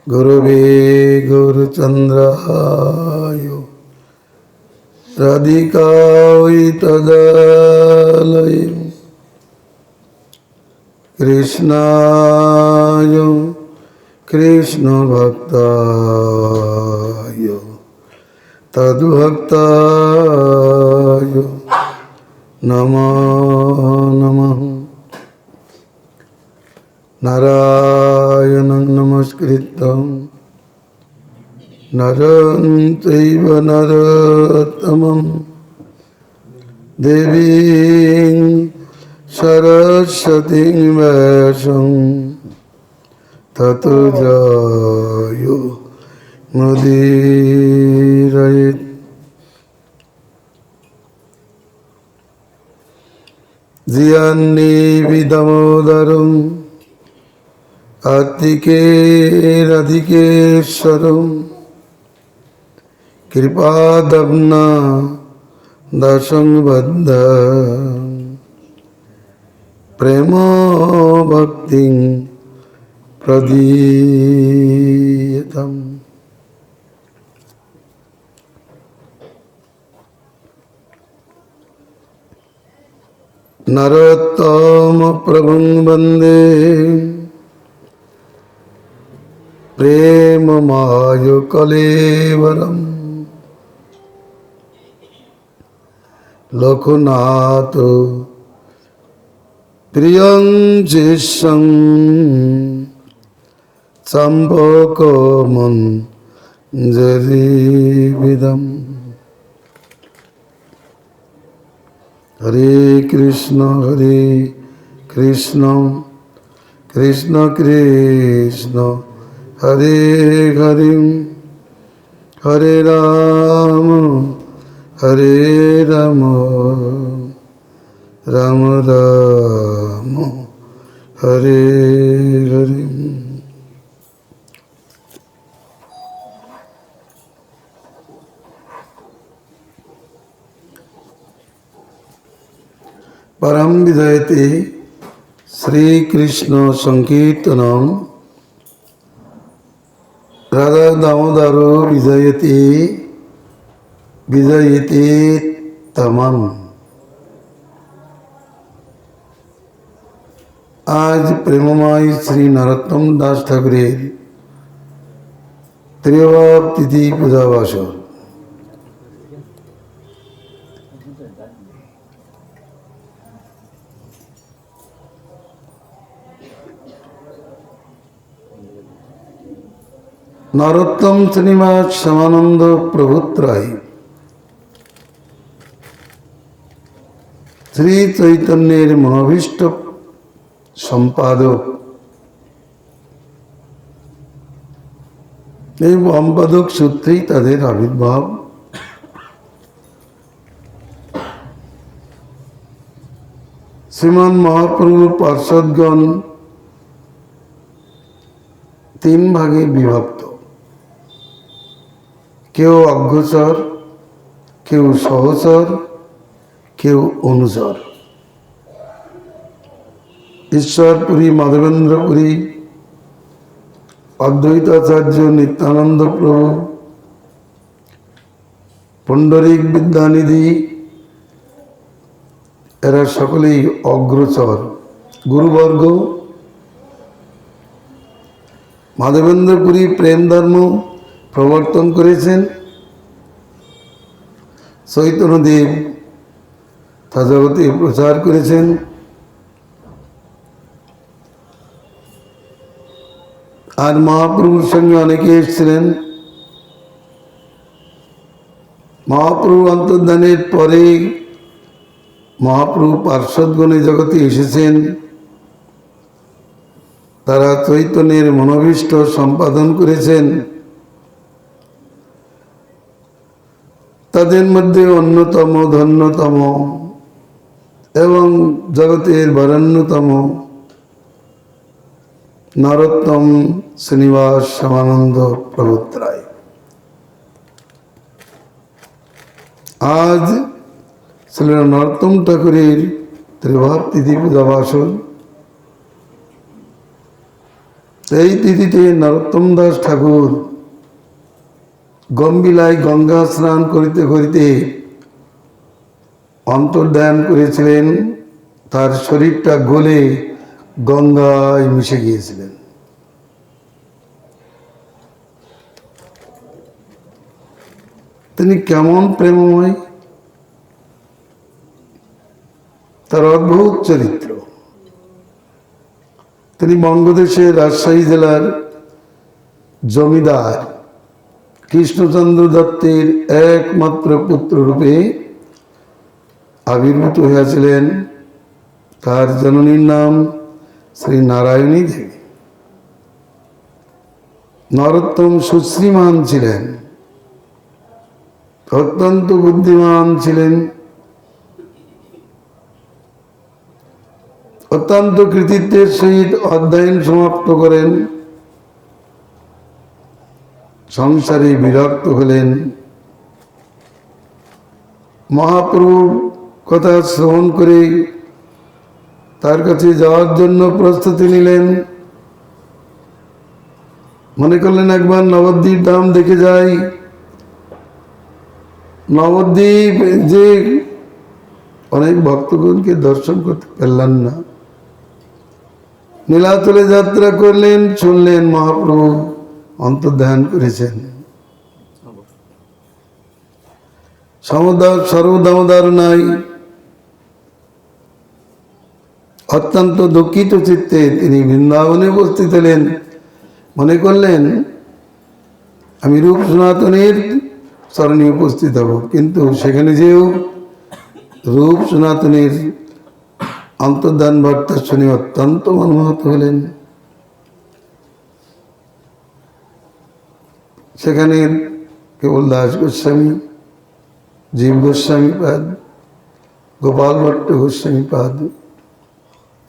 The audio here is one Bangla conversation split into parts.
गुरुवे गौरचन्द्राय राधिकायै तदालये कृष्णाय कृष्णभक्ताय तद्भक्ताय नमो नमः। नारायणं नमस्कृतं नरं चैव नरोत्तमं देवीं सरस्वतीं व्यासं ततो जयो मुदीरयेत्। जियान्निविदमोदरं कार्तिकेयरधिकेश्वरं कृपादम्ना दशं बद्ध प्रेम भक्तिं प्रदीयताम्। नरोत्तम प्रभुं वन्दे प्रेममाय कलेवरम् लोकनाथ प्रियं शिष्यं चम्पकमञ्जरीविदम्। हरे कृष्ण कृष्ण कृष्ण हरे हरे, हरे राम राम राम हरे हरे। परम विजयते श्री कृष्ण संकीर्तनम राधा दामोदरो विजयते विजयते तमन। आज प्रेममय श्री नरोत्तम दास ठाकुरेर त्रयोदश तिथि पूजा बासर। नरोत्तम श्रीनिवास श्यामानंद प्रभुत्राय श्री चैतन्যের मनोभीष्ट সম্পাদক এই সম্পাদক সূত্রেই তাদের আবির্ভাব। শ্রীমান মহাপ্রভুর পার্ষদগণ তিন ভাগে বিভক্ত, কেউ অগ্রসর, কেউ সহচর, কেউ অনুচর। ঈশ্বরপুরী মাধবেন্দ্রপুরী অদ্বৈতাচার্য নিত্যানন্দ প্রভু, পুণ্ডরিক বিদ্যানিধি এরা সকলেই অগ্রসর গুরুবর্গ। মাধবেন্দ্রপুরী প্রেম ধর্ম প্রবর্তন করেছেন, চৈতন্যদেব তা জগতে প্রচার করেছেন। আর মহাপ্রভুর সঙ্গে অনেকে এসেছিলেন। মহাপ্রভু অন্তর্ধানের পরে মহাপ্রভু পার্শ্বদগণে জগতে এসেছেন, তারা চৈতন্যের মনোভীষ্ট সম্পাদন করেছেন। তাদের মধ্যে অন্যতম ধন্যতম এবং জগতের বরেণ্যতম নরোত্তম শ্রীনিবাস শ্যামানন্দ প্রভুত্রায়। আজ শ্রী নরোত্তম ঠাকুরের ত্রিভাব তিথি পূজা বাসর। এই তিথিতে নরোত্তম দাস ঠাকুর গম্বিলায় গঙ্গা স্নান করিতে করিতে অন্তর্ধান করেছিলেন। তার শরীরটা গলে গঙ্গায় মিশে গিয়েছিলেন। তিনি কেমন প্রেমময়, তার অদ্ভুত চরিত্র। তিনি বঙ্গদেশের রাজশাহী জেলার জমিদার কৃষ্ণচন্দ্র দত্তের একমাত্র পুত্র রূপে আবির্ভূত হয়েছিলেন। তার জননীর নাম শ্রী নারায়ণী দেবী। নরোত্তম সুশ্রীমান ছিলেন, অত্যন্ত বুদ্ধিমান ছিলেন, অত্যন্ত কৃতিত্বের সহিত অধ্যয়ন সমাপ্ত করেন। সংসারে বিরক্ত হলেন। মহাপ্রভুর কথা শ্রবণ করে তার কাছে যাওয়ার জন্য প্রস্তুতি নিলেন। মনে করলেন একবার নবদ্বীপ ধাম দেখে যাই। নবদ্বীপ যে অনেক ভক্তগণকে দর্শন করতে পারলেন না। নীলাচলে যাত্রা করলেন, শুনলেন মহাপ্রভু অন্তর্ধান করেছেন। সর্বদামোদার নাই। অত্যন্ত দুঃখিত চিত্তে তিনি বৃন্দাবনে উপস্থিত হলেন। মনে করলেন আমি রূপ সনাতনের চরণে উপস্থিত হব, কিন্তু সেখানে যেও রূপ সনাতনের অন্তর্ধান বার্তা শুনে অত্যন্ত মর্মাহত হলেন। সেখানে কেবল দাস গোস্বামী, জীব গোস্বামী পাদ, গোপাল ভট্ট গোস্বামী পাদ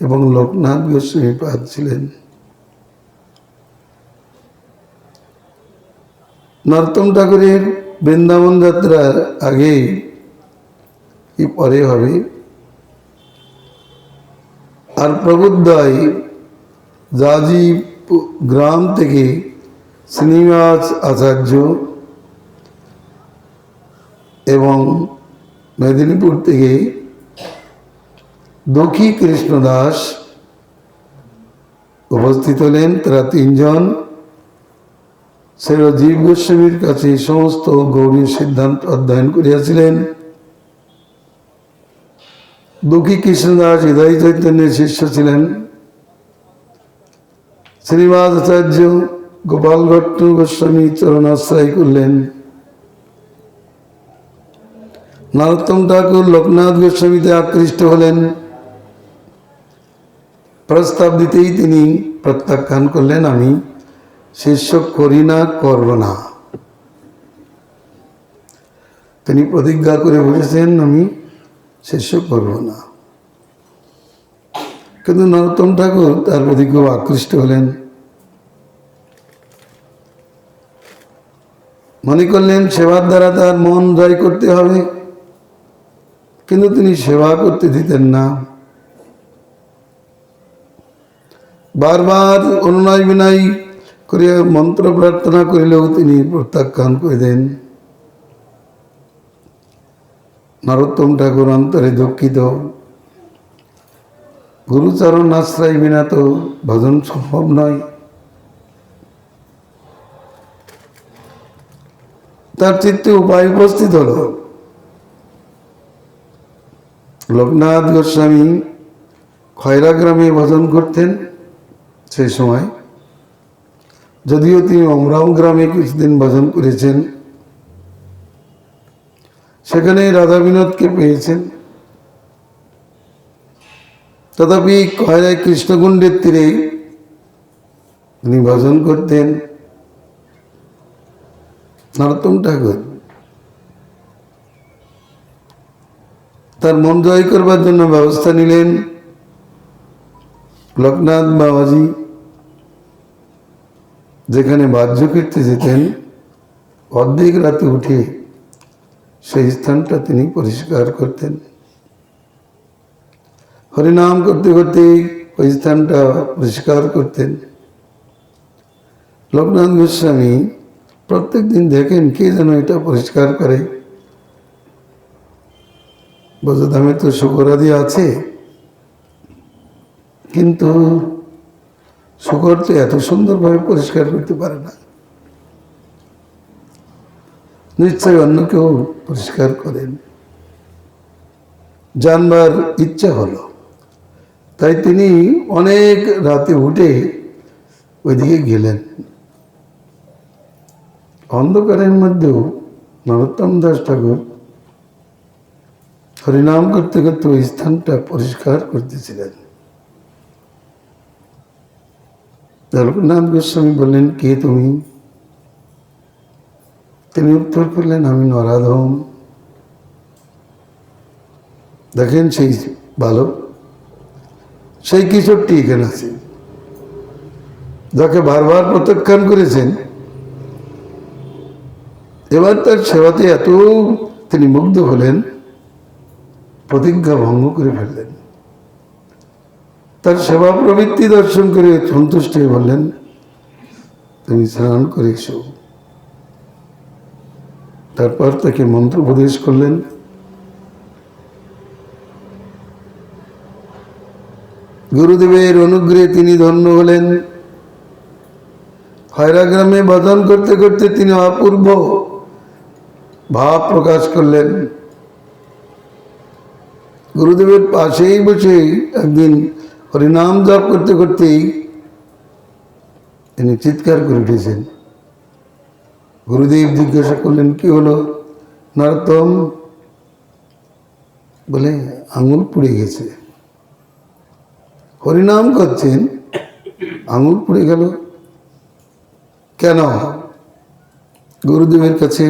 এবং লোকনাথ গোস্বামী পাদ ছিলেন। নরোত্তম ঠাকুরের বৃন্দাবন যাত্রার আগে কি পরে হবে, আর প্রবুদ্ধায় জাজি গ্রাম থেকে শ্রীনিবাস আচার্য এবং মেদিনীপুর থেকে দক্ষী কৃষ্ণদাস উপস্থিত হলেন। তারা তিনজন জীব গোস্বামীর কাছে সমস্ত গৌরী সিদ্ধান্ত অধ্যয়ন করিয়াছিলেন। দক্ষী কৃষ্ণদাস হৃদয় চৈতন্যের শিষ্য ছিলেন। শ্রীনিবাস আচার্য গোপাল ভট্ট গোস্বামী চরণাশ্রয় করলেন। নরোত্তম ঠাকুর লোকনাথ গোস্বামীতে আকৃষ্ট হলেন। প্রস্তাব দিতেই তিনি প্রত্যাখ্যান করলেন, আমি শিষ্য করি না, করব না। তিনি প্রতিজ্ঞা করে বলেছেন আমি শিষ্য করব না। কিন্তু নরোত্তম ঠাকুর তার প্রতি খুব আকৃষ্ট হলেন। মনে করলেন সেবার দ্বারা তার মন জয় করতে হবে, কিন্তু তিনি সেবা করতে দিতেন না। বারবার অনুনয় বিনয় করে মন্ত্র প্রার্থনা করিলেও তিনি প্রত্যাখ্যান করে দেন। নরোত্তম ঠাকুর অন্তরে দুঃখিত। গুরুচরণ আশ্রয় বিনা তো ভজন সম্ভব নয়। তার চিত্তে উপায় উপস্থিত হল। লোকনাথ গোস্বামী খয়রা গ্রামে ভজন করতেন সেই সময়, যদিও তিনি অমরাও গ্রামে কিছুদিন ভজন করেছেন। সেখানে রাধা বিনোদকে পেয়েছেন। তথাপি খয়রায় কৃষ্ণকুণ্ডের তীরে তিনি ভজন করতেন। নরোত্তম ঠাকুর তার মন জয় করবার জন্য ব্যবস্থা নিলেন। লোকনাথ বাবাজি যেখানে বাহ্য কীর্তি যেতেন, অর্ধেক রাতে উঠে সেই স্থানটা তিনি পরিষ্কার করতেন। হরিনাম করতে করতে ওই স্থানটা পরিষ্কার করতেন। লোকনাথ গোস্বামী প্রত্যেক দিন দেখেন কে যেন এটা পরিষ্কার করে। ব্রজধামে তো শুকরাদি আছে, কিন্তু শুকর তো এত সুন্দরভাবে পরিষ্কার করতে পারে না, নিশ্চয় অন্য কেউ পরিষ্কার করেন। জানবার ইচ্ছা হলো, তাই তিনি অনেক রাতে উঠে ওইদিকে গেলেন। অন্ধকারের মধ্যেও নরোত্তম দাস ঠাকুর হরিনাম করতে করতে ওই স্থানটা পরিষ্কার করতেছিলেন। লোকনাথ গোস্বামী বললেন, কে তুমি? তিনি উত্তর করলেন, আমি নরাধম। দেখেন সেই বালক, সেই কিশোরটি এখানে আছে, যাকে বারবার প্রত্যাখ্যান করেছেন। এবার তার সেবাতে এত তিনি মুগ্ধ হলেন, প্রতিজ্ঞা ভঙ্গ করে ফেললেন। তার সেবা প্রবৃত্তি দর্শন করে সন্তুষ্ট হয়ে বললেন, তুমি স্নান করে এসো। তারপর তাকে মন্ত্র উপদেশ করলেন। গুরুদেবের অনুগ্রহে তিনি ধন্য হলেন। খয়রা গ্রামে ভজন করতে করতে তিনি অপূর্ব ভাব প্রকাশ করলেন। গুরুদেবের পাশেই বসে একদিন হরিনাম জপ করতে করতেই তিনি চিৎকার করে উঠেছেন। গুরুদেব জিজ্ঞাসা করলেন, কি হলো নরোত্তম? বলে, আঙুল পুড়ে গেছে। হরিনাম করছেন, আঙুল পুড়ে গেল কেন? গুরুদেবের কাছে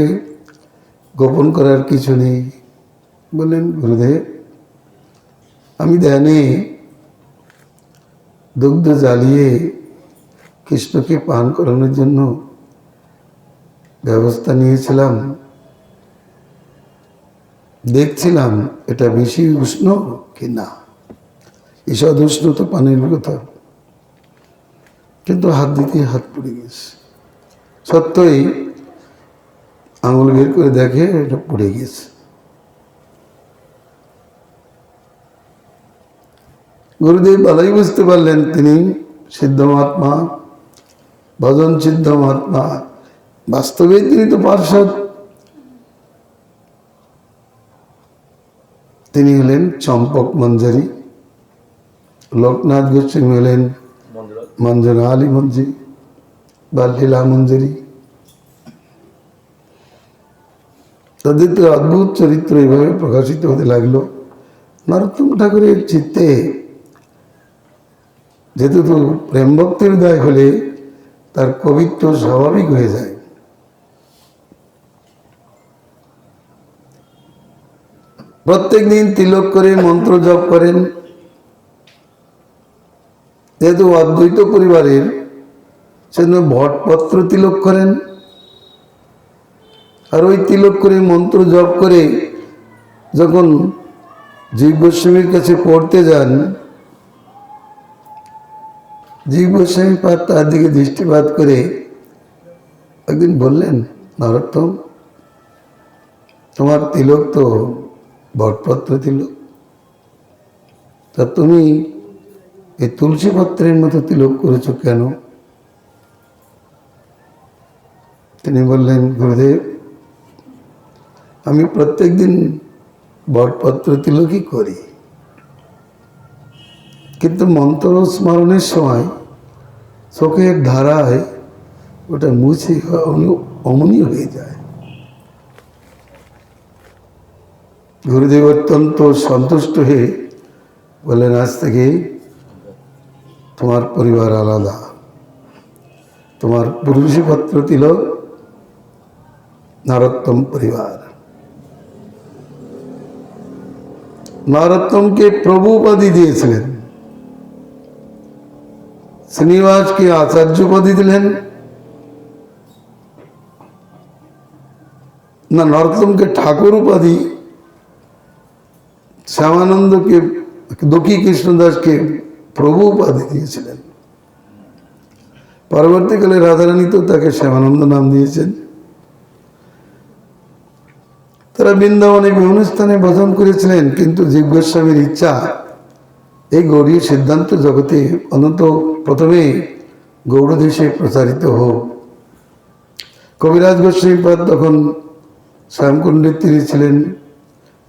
গোপন করার কিছু নেই। বললেন, গুরুদেব, আমি ধ্যানে দুগ্ধ জ্বালিয়ে কৃষ্ণকে পান করানোর জন্য ব্যবস্থা নিয়েছিলাম। দেখছিলাম এটা বেশি উষ্ণ কি না, ঈষৎ উষ্ণ তো পানির কথা, কিন্তু হাত দিতে হাত পুড়ে গেছে। সত্যই আঙুল বের করে দেখে এটা পুড়ে গেছে। গুরুদেব ভালোই বুঝতে পারলেন তিনি সিদ্ধ মহাত্মা, ভজন সিদ্ধ মহাত্মা, বাস্তবে তিনি তো পার্ষদ। তিনি হলেন চম্পক মঞ্জারি, লোকনাথ গোস্বামী হলেন মঞ্জুরা আলী মঞ্জুরি বা লীলা মঞ্জুরি। তাদের তো অদ্ভুত চরিত্র এইভাবে প্রকাশিত হতে লাগলো। নরোত্তম ঠাকুরের চিত্তে যেহেতু তো প্রেম ভক্তির উদয় হলে তার কবিত্ব স্বাভাবিক হয়ে যায়। প্রত্যেক দিন তিলক করে মন্ত্র জপ করেন। যেহেতু অদ্বৈত পরিবারের, সেজন্য ভটপত্র তিলক করেন। আর ওই তিলক করে মন্ত্র জপ করে যখন জীব গোস্বামীর কাছে পড়তে যান, জীব গোস্বামী তার দিকে দৃষ্টিপাত করে একদিন বললেন, নরোত্তম, তোমার তিলক তো ভটপত্র তিলক, তা তুমি এই তুলসী পত্রের মতো তিলক করেছো কেন? তিনি বললেন, গুরুদেব, আমি প্রত্যেক দিন বটপত্র তিলকই করি, কিন্তু মন্ত্র স্মরণের সময় চোখের ধারায় ওটা মুছে অমনি হয়ে যায়। গুরুদেব অত্যন্ত সন্তুষ্ট হয়ে বললেন, আজ থেকে তোমার পরিবার আলাদা, তোমার পুরুষী পত্র তিলক নরোত্তম পরিবার। নরোত্তমকে প্রভু উপাধি দিয়েছিলেন, শ্রীনিবাসকে আচার্য উপাধি দিলেন না, নরোত্তমকে ঠাকুর উপাধি, শ্যামানন্দকে, দক্ষী কৃষ্ণদাসকে প্রভু উপাধি দিয়েছিলেন। পরবর্তীকালে রাধারানী তো তাকে শ্যামানন্দ নাম দিয়েছেন। তারা বৃন্দাবনে বিভিন্ন স্থানে ভজন করেছিলেন, কিন্তু জীব গোস্বামীর ইচ্ছা এই গৌড়ীয় সিদ্ধান্ত জগতে অন্তত প্রথমে গৌড়দেশে প্রচারিত হোক। কবিরাজ গোস্বামীপাদ তখন শ্যামকুণ্ডের তীরে ছিলেন।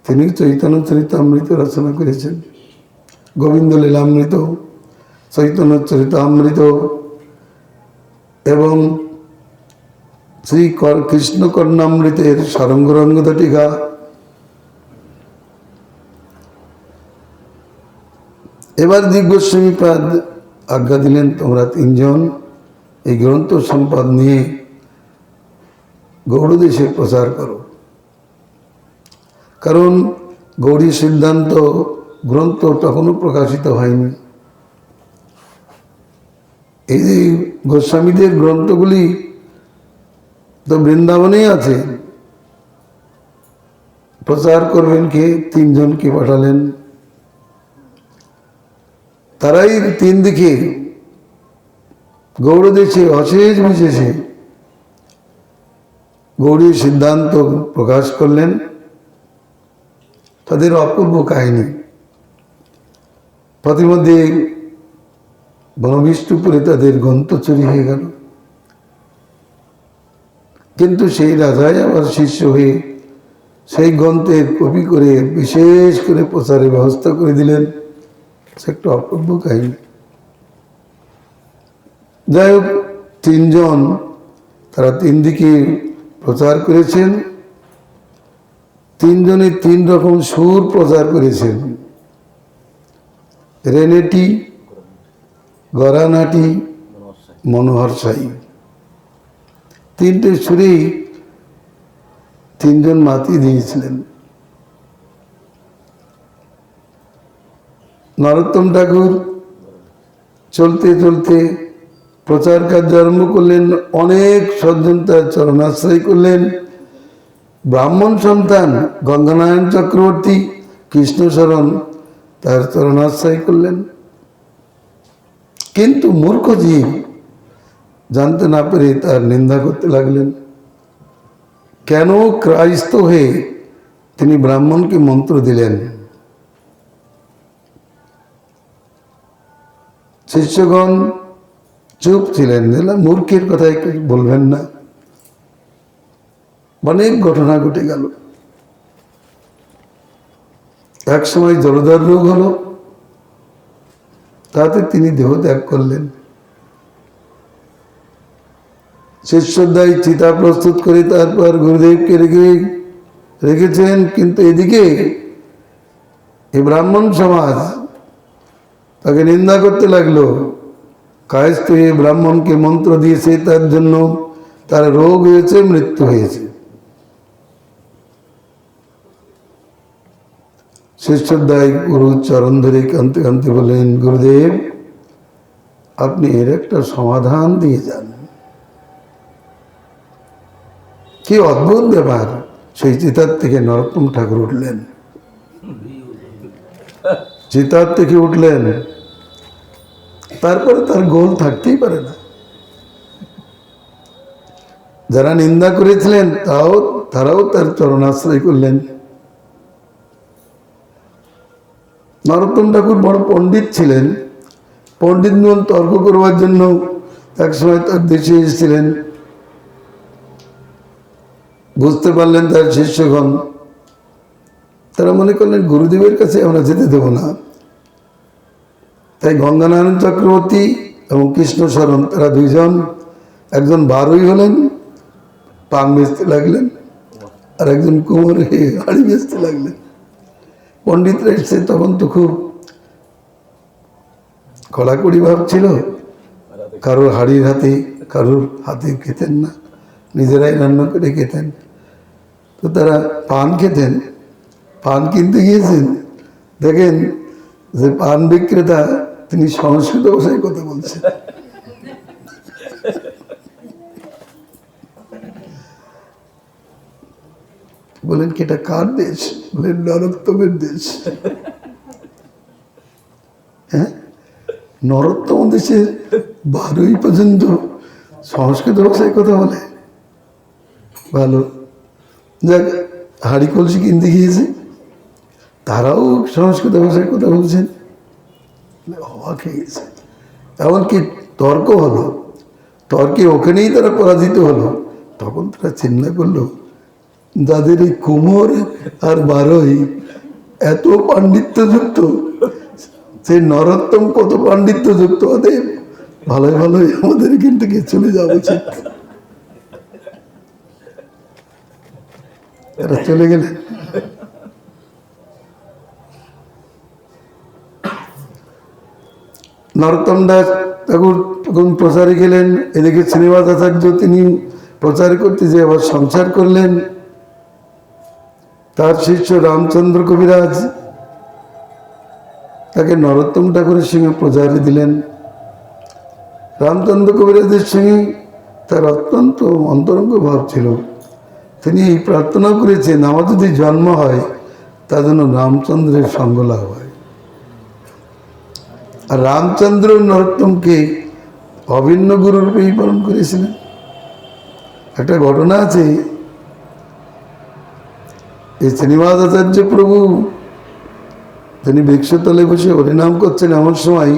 তিনি চৈতন্য চরিতামৃত রচনা করেছেন, গোবিন্দ লীলামৃত, চৈতন্য চরিতামৃত এবং শ্রী কৃষ্ণ কর্ণামৃতের সারঙ্গরঙ্গতা টিকা। এবার জীব গোস্বামীপাদ আজ্ঞা দিলেন, তোমরা তিনজন এই গ্রন্থ সম্পদ নিয়ে গৌড়দেশে প্রচার করো। কারণ গৌড়ী সিদ্ধান্ত গ্রন্থ তখনও প্রকাশিত হয়নি। এই যে গোস্বামীদের গ্রন্থগুলি তো বৃন্দাবনেই আছে, প্রচার করবেন কে? তিনজনকে পাঠালেন। তারাই তিন দিকে গৌড়দেশে অশেষ বিশেষে গৌড়ী সিদ্ধান্ত প্রকাশ করলেন। তাদের অপূর্ব কাহিনী। প্রতিমধ্যে বনবিষ্ণুপুরে তাদের গ্রন্থ চুরি হয়ে গেল, কিন্তু সেই রাজাই আবার শিষ্য হয়ে সেই গ্রন্থের কপি করে বিশেষ করে প্রচারের ব্যবস্থা করে দিলেন। সে একটা অপূর্ব কাহিনী। যাই হোক, তিনজন তারা তিন দিকে প্রচার করেছেন। তিনজনে তিন রকম সুর প্রচার করেছেন, রেনেটি, গরানাটি, মনোহরশাহী। তিনটে সুরেই তিনজন মাতি দিয়েছিলেন। নরোত্তম ঠাকুর চলতে চলতে প্রচার কার্য আরম্ভ করলেন। অনেক সজ্জন তার চরণাশ্রয় করলেন। ব্রাহ্মণ সন্তান গঙ্গানারায়ণ চক্রবর্তী কৃষ্ণশরণ তার চরণাশ্রয় করলেন। কিন্তু মূর্খ জীব জানতে না পেরে তার নিন্দা করতে লাগলেন। কেন ক্রাইস্ত হয়ে তিনি ব্রাহ্মণকে মন্ত্র দিলেন? শিষ্যগণ চুপ ছিলেন, মূর্খের কথাই বলবেন না। অনেক ঘটনা ঘটে গেল। এক সময় জলধর রোগ হলো, তাতে তিনি দেহ ত্যাগ করলেন। শিষ্যদায় চিতা প্রস্তুত করে তারপর গুরুদেবকে রেখেছেন। কিন্তু এদিকে এই ব্রাহ্মণ সমাজ তাকে নিন্দা করতে লাগলো। কায়স্থ হয়ে ব্রাহ্মণকে মন্ত্র দিয়েছে, তার জন্য তার রোগ হয়েছে, মৃত্যু হয়েছে। শিষ্যদায় গুরু চরণ ধরে কাঁদতে কাঁদতে বললেন, গুরুদেব আপনি এর একটা সমাধান দিয়ে যান। কি অদ্ভুত ব্যাপার! সেই চিতার থেকে নরোত্তম ঠাকুর উঠলেন। চিতার থেকে উঠলেন, তারপরে তার গোল থাকতেই পারে না। যারা নিন্দা করেছিলেন তারাও তার চরণাশ্রয় করলেন। নরোত্তম ঠাকুর বড় পণ্ডিত ছিলেন। পণ্ডিতগণ তর্ক করবার জন্য একসময় তার দেশে এসেছিলেন। বুঝতে পারলেন তার শিষ্যগণ, তারা মনে করলেন গুরুদেবের কাছে আমরা যেতে দেব না। তাই গঙ্গানারায়ণ চক্রবর্তী এবং কৃষ্ণশরণ তারা দুইজন, একজন বারোই হলেন, পান বেচতে লাগলেন, আর একজন কুমোর হয়ে হাড়ি বেচতে লাগলেন। পণ্ডিতরা এসছে তখন তো খুব কড়াকড়ি ভাব ছিল। কারোর হাড়ির হাতে, কারোর হাতে খেতেন না, নিজেরাই রান্না করে খেতেন। তো তারা পান খেতেন। পান কিনতে গিয়েছেন, দেখেন যে পান বিক্রেতা তিনি সংস্কৃত ভাষায় কথা বলছেন। বলেন কি এটা কার দেশ? বলেন নরোত্তমের দেশ। হ্যাঁ, নরোত্তম দেশের 12ই পর্যন্ত সংস্কৃত ভাষায় কথা বলে, ভালো। যাক, হাড়ি কলসি কিনতে গিয়েছে, তারাও সংস্কৃত ভাষায় কথা বলছেন। অবাক হয়ে গেছে। এমনকি তর্ক হলো, তর্কে ওখানেই তারা পরাজিত হলো। তখন তারা চিন্তা করলো, যাদের এই কুমোর আর বারোই এত পাণ্ডিত্যযুক্ত, সেই নরোত্তম কত পাণ্ডিত্যযুক্ত, ওদের ভালোই ভালোই আমাদের এখান থেকে চলে যাওয়া উচিত। তারা চলে গেলেন। নরোত্তম দাস ঠাকুর তখন প্রচারে গেলেন। এদিকে শ্রীনিবাস আচার্য তিনি প্রচার করতে যে আবার সংসার করলেন। তার শিষ্য রামচন্দ্র কবিরাজ তাকে নরোত্তম ঠাকুরের সঙ্গে প্রচারে দিলেন। রামচন্দ্র কবিরাজের সঙ্গে তার অত্যন্ত অন্তরঙ্গ ভাব ছিল। তিনি এই প্রার্থনা করেছেন, আমার যদি জন্ম হয় তা যেন রামচন্দ্রের সঙ্গ লাভ হয়। আর রামচন্দ্র নরোত্তমকে অভিন্ন গুরুরূপেই পালন করেছিলেন। একটা ঘটনা আছে, এই শ্রীনিবাস আচার্য প্রভু তিনি বৃক্ষতলে বসে হরিনাম করছেন, এমন সময়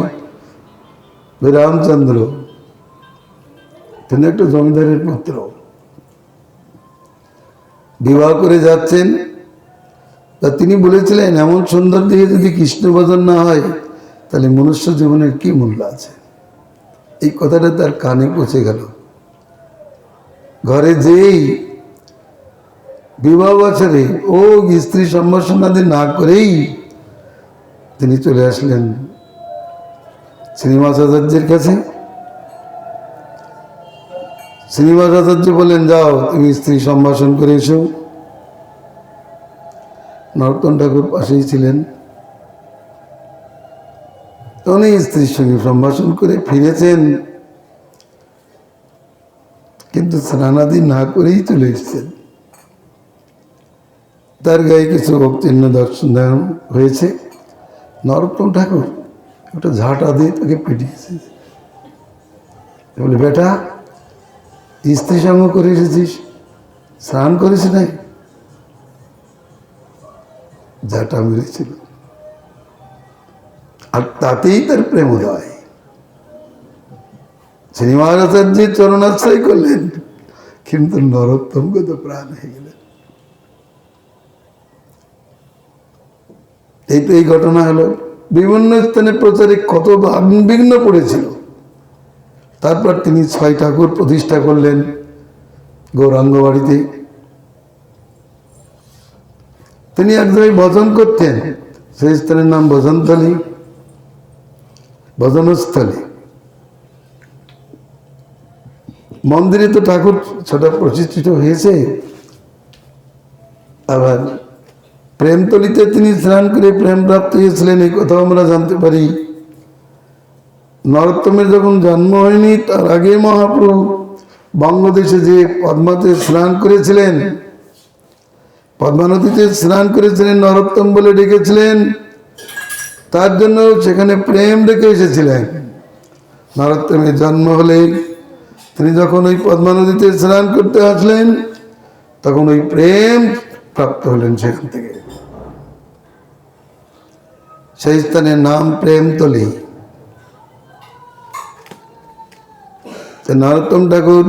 রামচন্দ্র, তিনি একটা জমিদারের পুত্র, বিবাহ করে যাচ্ছেন। তা তিনি বলেছিলেন, এমন সুন্দর দিকে যদি কৃষ্ণ ভজন না হয় তাহলে মনুষ্য জীবনের কি মূল্য আছে। এই কথাটা তার কানে পৌঁছে গেল। ঘরে যেই বিবাহ বছরে ও স্ত্রী সম্ভাষণাদি না করেই তিনি চলে আসলেন শ্রীনিবাস আচার্যের কাছে। শ্রীনিবাস আচার্য বলেন, যাও তুমি স্ত্রী সম্ভাষণ করে এসো। নরোত্তম ঠাকুর পাশেই ছিলেন। উনি স্ত্রীর সঙ্গে সম্ভাষণ করে ফিরেছেন, কিন্তু স্নানাদি না করেই চলে এসছেন। তার গায়ে কিছু চিহ্ন দর্শন হয়েছে। নরোত্তম ঠাকুর একটা ঝাঁটা দিয়ে তাকে পিটিয়েছে। বলে, বেটা, স্ত্রী সঙ্গ করে এসেছিস, স্নান করেছি নাই? ঝাঁটা মেরেছিল। আর তাতেই তার প্রেমোদয়। শ্রীনিবাস আচার্যের চরণাশ্রয় করলেন, কিন্তু নরোত্তমকে তো প্রাণ হয়ে গেলেন। এই তো এই ঘটনা হলো। বিভিন্ন স্থানে প্রচারে কত বিঘ্ন পড়েছিল। তারপর তিনি 6 ঠাকুর প্রতিষ্ঠা করলেন গৌরাঙ্গ বাড়িতে। তিনি এক জায়গায় ভজন করতেন, সেই স্থানের নাম ভজনস্থলী, ভজনস্থলী। মন্দিরে তো ঠাকুর ছোট প্রতিষ্ঠিত হয়েছে। আবার প্রেমতলিতে তিনি স্নান করে প্রেম প্রাপ্ত হয়েছিলেন, এই কথাও আমরা জানতে পারি। নরোত্তমের যখন জন্ম হয়নি তার আগে মহাপ্রভু বঙ্গদেশে যে পদ্মাতে স্নান করেছিলেন, পদ্মা নদীতে স্নান করেছিলেন, নরোত্তম বলে ডেকেছিলেন। তার জন্য সেখানে প্রেম রেখে এসেছিলেন। নরোত্তমের জন্ম হলে তিনি যখন ওই পদ্মা নদীতে স্নান করতে আসলেন, তখন ওই প্রেম প্রাপ্ত হলেন সেখান থেকে। সেই স্থানের নাম প্রেমতলী। নরোত্তম ঠাকুর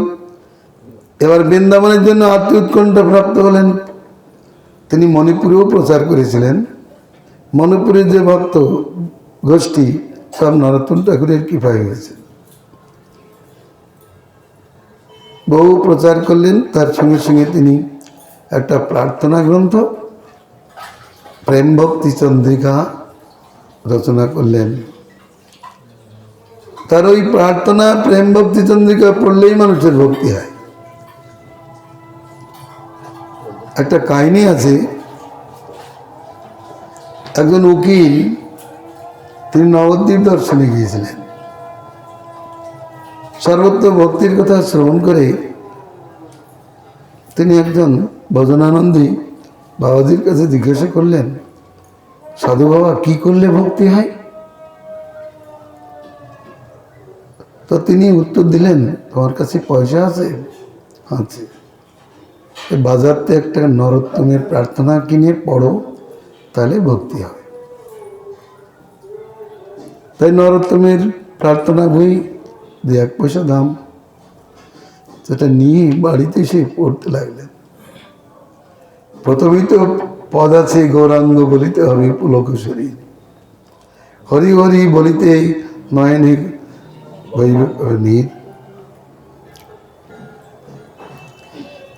এবার বৃন্দাবনের জন্য আত্ম উৎকণ্ঠা প্রাপ্ত হলেন। তিনি মণিপুরেও প্রচার করেছিলেন। মণিপুরের যে ভক্ত গোষ্ঠী সব নরোত্তম ঠাকুরের কৃপায় হয়েছে। বহু প্রচার করলেন। তার সঙ্গে সঙ্গে তিনি একটা প্রার্থনা গ্রন্থ প্রেম ভক্তি চন্দ্রিকা রচনা করলেন। তার ওই প্রার্থনা প্রেম ভক্তি চন্দ্রিকা পড়লেই মানুষের ভক্তি হয়। একটা কাহিনী আছে, একজন উকিল তিনি নবদ্বীপ দর্শনে গিয়েছিলেন। সর্বত্র ভক্তির কথা শ্রবণ করে তিনি একজন ভজনানন্দী বাবাজির কাছে জিজ্ঞাসা করলেন, সাধু বাবা, কি করলে ভক্তি হয়? তো তিনি উত্তর দিলেন, তোমার কাছে পয়সা আছে? আছে। বাজারতে একটা নরোত্তমের প্রার্থনা কিনে পড়ো, তাহলে ভক্তি হবে। তাই নরোত্তমের প্রার্থনা বই 2-1 পয়সা দাম, সেটা নিয়ে বাড়িতে এসে পড়তে লাগলেন। প্রথমেই তো পদ আছে, গৌরাঙ্গ বলিতে হবে পুলক শরীর, হরি হরি বলিতে নয়নে নীর।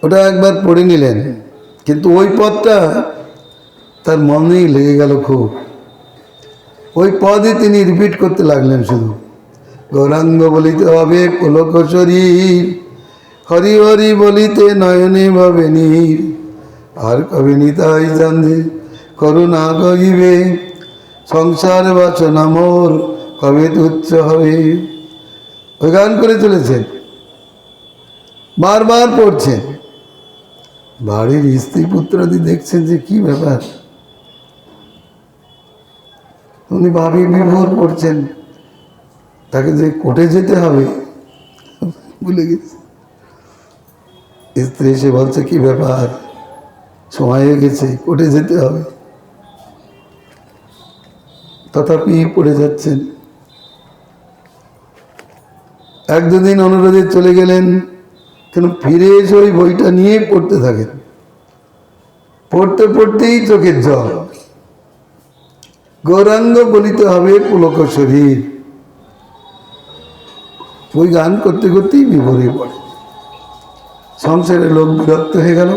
ওটা একবার পড়ে নিলেন, কিন্তু ওই পদটা তার মনেই লেগে গেল খুব। ওই পদই তিনি রিপিট করতে লাগলেন শুধু, গৌরাঙ্গ বলিতে হবে পুলক শরীর, হরি হরি বলিতে নয়নে ভাবে নীর, আর কবে নিতাই চাঁদে করুণা গইবে, সংসার বাসনা মোর কবে তুচ্ছ হবে। ওই গান করে চলেছেন, বারবার পড়ছেন। বাড়ির স্ত্রী পুত্রাদি দেখছেন যে কি ব্যাপার, উনি ভাবি বিভোর পড়ছেন, তাকে যে কোর্টে যেতে হবে ভুলে গেছে। স্ত্রী এসে বলছে, কি ব্যাপার, সময় হয়ে গেছে, কোর্টে যেতে হবে। তথাপি পড়ে যাচ্ছেন। 1-2 দিন অনুরোধে চলে গেলেন, কেন ফিরে এসে ওই বইটা নিয়ে পড়তে থাকেন। পড়তে পড়তেই চোখের জল, গৌরাঙ্গ বলিতে হবে পুলক শরীর। ওই গান করতে করতেই বিভোরে পড়ে। সংসারের লোক বিরক্ত হয়ে গেল,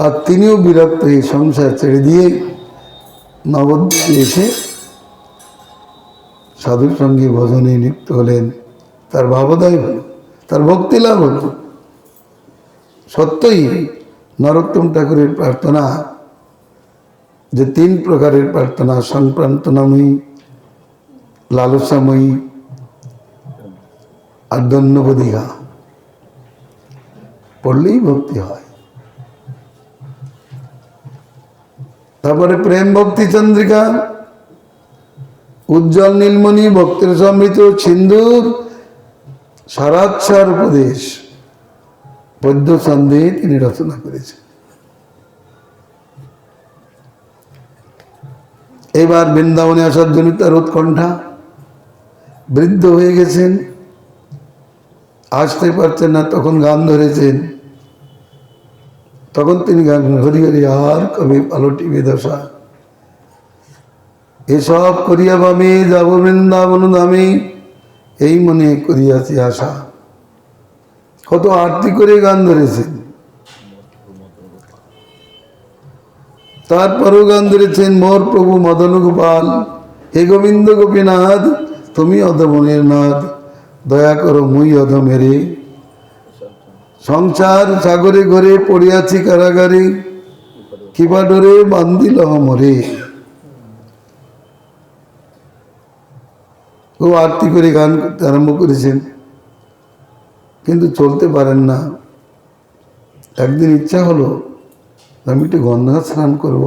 আর তিনিও বিরক্ত হয়ে সংসার ছেড়ে দিয়ে নবদ্বীপে এসে সাধুর সঙ্গে ভজনে লিপ্ত হলেন। তার ভাবোদয় হল, তার ভক্তি লাভ হল। সত্যই নরোত্তম ঠাকুরের প্রার্থনা, যে 3 প্রকারের প্রার্থনা, সংপ্রান্তনাময়ী, লালসাময়ী আর ধন্যবাদিঘা, পড়লেই ভক্তি হয়। তারপরে প্রেম ভক্তি চন্দ্রিকা, উজ্জ্বল নীলমণি, ভক্তের সমৃত সিন্ধুর, সারাচ্ছার উপদেশ, পদ্য ছন্দে তিনি রচনা করেছেন। এবার বৃন্দাবনে আসার জন্য তার উৎকণ্ঠা, বৃদ্ধ হয়ে গেছেন, আসতে পারছেন না, তখন গান ধরেছেন। তখন তিনি গান, হরি হরি আর কবে পালটিবে দশা, এসব করিয়া ভাবে যাব বৃন্দাবন ধামে, এই মনে করিয়াছি আশা। কত আরতি করে গান ধরেছেন। তারপরও গান ধরেছেন, মোর প্রভু মদন গোপাল, হে গোবিন্দ গোপীনাথ, তুমি অধমনের নাথ, দয়া করো মুই অধমেরে, সংসার সাগরে ঘরে পড়িয়াছি কারাগারে, কিবা ডরে বান্দিল মরে। ও আরতি করে গান করতে আরম্ভ করেছেন, কিন্তু চলতে পারেন না। একদিন ইচ্ছা হলো আমি একটু গঙ্গা স্নান করব।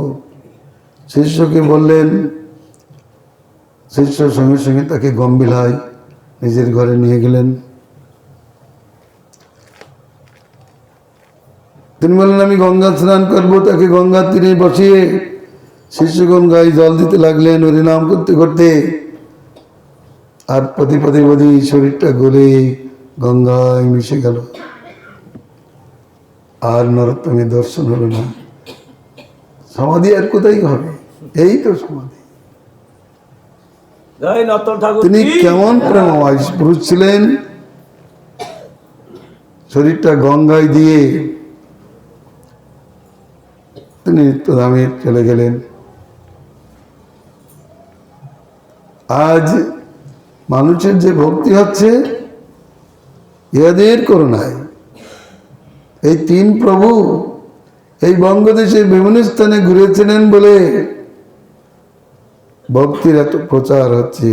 শিষ্যকে বললেন, শিষ্য সঙ্গে সঙ্গে তাকে গম্ভীরায় নিজের ঘরে নিয়ে গেলেন। তিনি বললেন, আমি গঙ্গা স্নান করবো। তাকে গঙ্গার তীরে বসিয়ে শিষ্যগণ গায়ে জল দিতে লাগলেন, হরিনাম করতে করতে। আর পদে পদে পদে শরীরটা গলে গঙ্গায় মিশে গেল। আর নরোত্তমের দর্শন হলো না। সমাধি আর কোথায় হবে? এই তো সমাধি। তিনি কেমন প্রেমময় পুরুষ ছিলেন, শরীরটা গঙ্গায় দিয়ে তিনি নিত্যধামে চলে গেলেন। আজ মানুষের যে ভক্তি হচ্ছে ইহাদের করুণায়। এই 3 প্রভু এই বঙ্গদেশের বিভিন্ন স্থানে ঘুরেছিলেন বলে ভক্তির এত প্রচার হচ্ছে।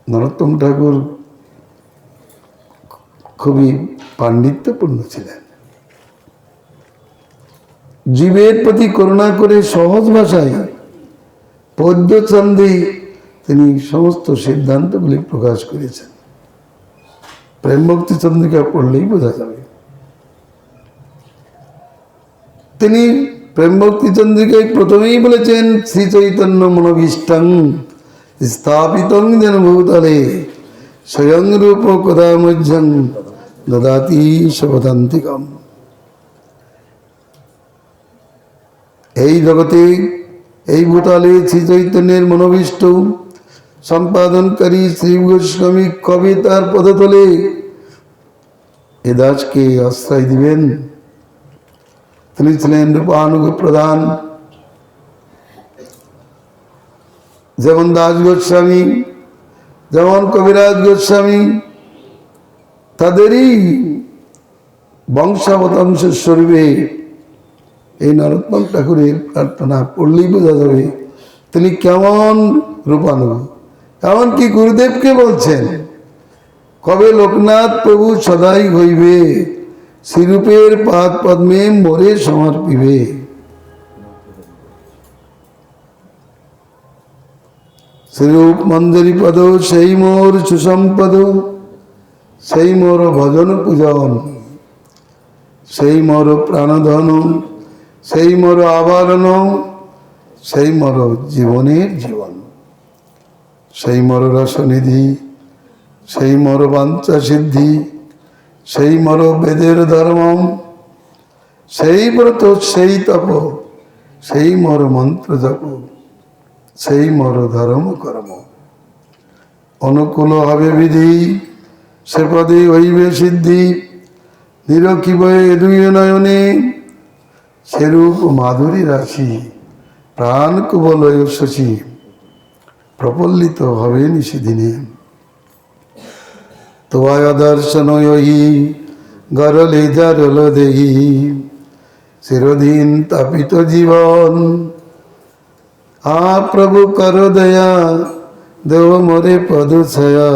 নরোত্তম ঠাকুর খুবই পাণ্ডিত্যপূর্ণ ছিলেন। জীবের প্রতি করুণা করে সহজ ভাষায় পদ্য ছন্দে তিনি সমস্ত সিদ্ধান্তগুলি প্রকাশ করেছেন। প্রেম ভক্তি চন্দ্রিকা পড়লেই বোঝা যাবে। তিনি প্রেম ভক্তি চন্দ্রিকায় প্রথমেই বলেছেন শ্রী চৈতন্য মনোভীষ্টং স্থাপিতং যেন ভূতলে স্বয়ং রূপ কদামজ্জং দদাতি শপদান্তিকম। এই জগতে এই ভূতলে শ্রী চৈতন্যের মনোভীষ্ট সম্পাদনকারী শ্রী গোস্বামী কবে তার পদতলে এ দাসকে আশ্রয় দিবেন? তিনি ছিলেন রূপানুগ প্রধান। যেমন দাস গোস্বামী, যেমন কবিরাজ গোস্বামী, তাদেরই বংশাবতাংশ স্বরূপে এই নরোত্তম ঠাকুরের প্রার্থনা পড়লেই বোঝা যাবে তিনি কেমন রূপানুগ। এমনকি গুরুদেবকে বলছেন, কবে লোকনাথ প্রভু সদাই হইবে, শ্রীরূপের পাদ পদ্মে মোরে সমর্পিবে। শ্রীরূপ মঞ্জরি পদ সেই মোর সুসম্পদ, সেই মোর ভজন পূজন, সেই মোর প্রাণধন, সেই মোর আবরণ, সেই মোর জীবনের জীবন, সেই মোর রসনিধি, সেই মোর বাঞ্ছা সিদ্ধি, সেই মোর বেদের ধর্ম, সেই ব্রত, সেই তপ, সেই মোর মন্ত্র জপ, সেই মোর ধর্ম কর্ম। অনুকূল হবে বিধি, সে পদে হইবে সিদ্ধি, নিরখিব দুই নয়নে, সেরূপ মাধুরী রাশি, প্রাণ কুবলয় শশী, প্রফুল্লিত হবে নিশিদিনে। তোমায় দর্শন ওহি গরলে জারল দেহি, চিরদিন তাপিত জীবন, আ প্রভু কর দয়া, দেব মোরে পদ ছায়া,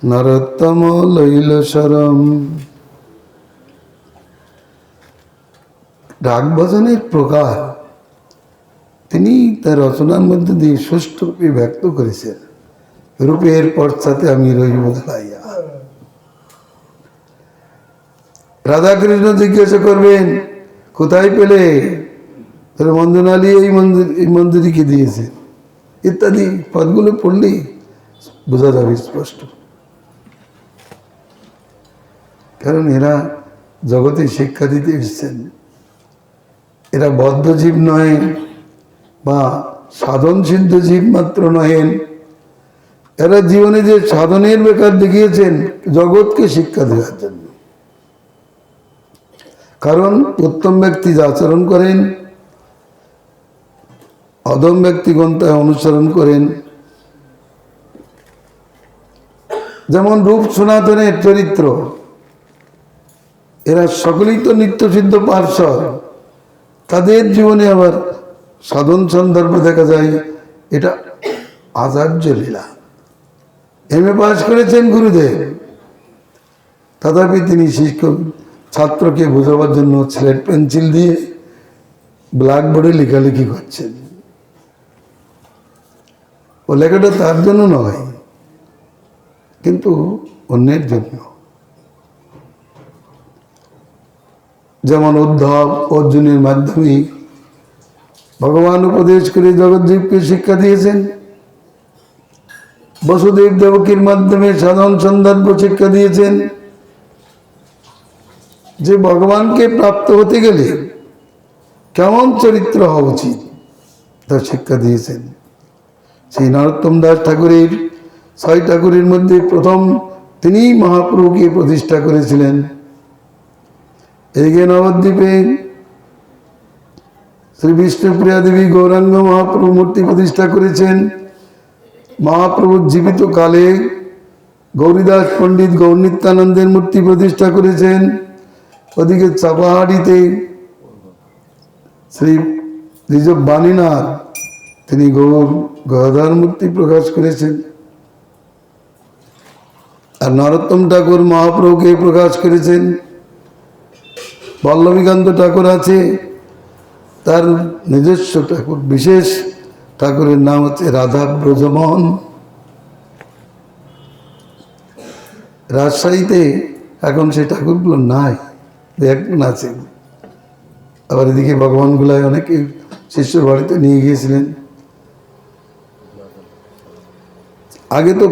নরোত্তম লইল শরম। ডাক ভজনের প্রকার তিনি তার রচনার মধ্যে দিয়ে সুষ্ঠুরূপে ব্যক্ত করেছেন। রূপের পশ্চাতে আমি রহিব দাঁড়াইয়া। রাধাকৃষ্ণ জিজ্ঞাসা করবেন কোথায় পেলে, মঞ্জনালী এই মন্দিরকে দিয়েছে ইত্যাদি পদগুলো পড়লেই বোঝা যাবে স্পষ্ট। কারণ এরা জগতে শিক্ষা দিতে এসেছেন। এরা বদ্ধ জীব নয় বা সাধন সিদ্ধ জীব মাত্র নহেন, এরা জীবনে যে সাধনের বেকার দেখিয়েছেন জগৎকে শিক্ষা দেওয়ার জন্য। কারণ উত্তম ব্যক্তি যা আচরণ করেন, অধম ব্যক্তিগণ তা অনুসরণ করেন। যেমন রূপ সনাতনের চরিত্র, এরা সকলেই তো নিত্যসিদ্ধ পার্শ্বদ, তাদের জীবনে আবার সাধন সন্দর্ভ দেখা যায়। এটা আচার্য লীলা। এমএ পাস করেছেন গুরুদেব, তথাপি তিনি শিক্ষক ছাত্রকে বোঝাবার জন্য স্লেট পেন্সিল দিয়ে ব্ল্যাকবোর্ডে লেখালেখি করছেন। ও লেখাটা তার জন্য নয়, কিন্তু অন্যের জন্য। যেমন উদ্ধব অর্জুনের মাধ্যমে ভগবান উপদেশ করে জগৎজীবকে শিক্ষা দিয়েছেন, বসুদেব দেবকীর মাধ্যমে সাধন সন্দর্ভ শিক্ষা দিয়েছেন যে ভগবানকে প্রাপ্ত হতে গেলে কেমন চরিত্র হওয়া উচিত তা শিক্ষা দিয়েছেন। সেই নরোত্তম দাস ঠাকুরের 6 ঠাকুরের মধ্যে প্রথম তিনিই মহাপ্রভুকে প্রতিষ্ঠা করেছিলেন। এদিকে নবদ্বীপে শ্রী বিষ্ণুপ্রিয়া দেবী গৌরাঙ্গ মহাপ্রভু মূর্তি প্রতিষ্ঠা করেছেন। মহাপ্রভুর জীবিত কালে গৌরীদাস পণ্ডিত গৌরনিত্যানন্দের মূর্তি প্রতিষ্ঠা করেছেন। ওদিকে চাপাহাড়িতে শ্রী ঋষভ বাণীনাথ তিনি গদাধর মূর্তি প্রকাশ করেছেন। আর নরোত্তম ঠাকুর মহাপ্রভুকে প্রকাশ করেছেন। বল্লভীকান্ত ঠাকুর আছে, তার নিজস্ব ঠাকুর, বিশেষ ঠাকুরের নাম হচ্ছে রাধা ব্রজমোহন। রাজশাহীতে এখন সেই ঠাকুরগুলো নাই, একজন আছে। আবার এদিকে ভগবানগুলায় অনেকে শিষ্যর বাড়িতে নিয়ে গিয়েছিলেন। আগে তো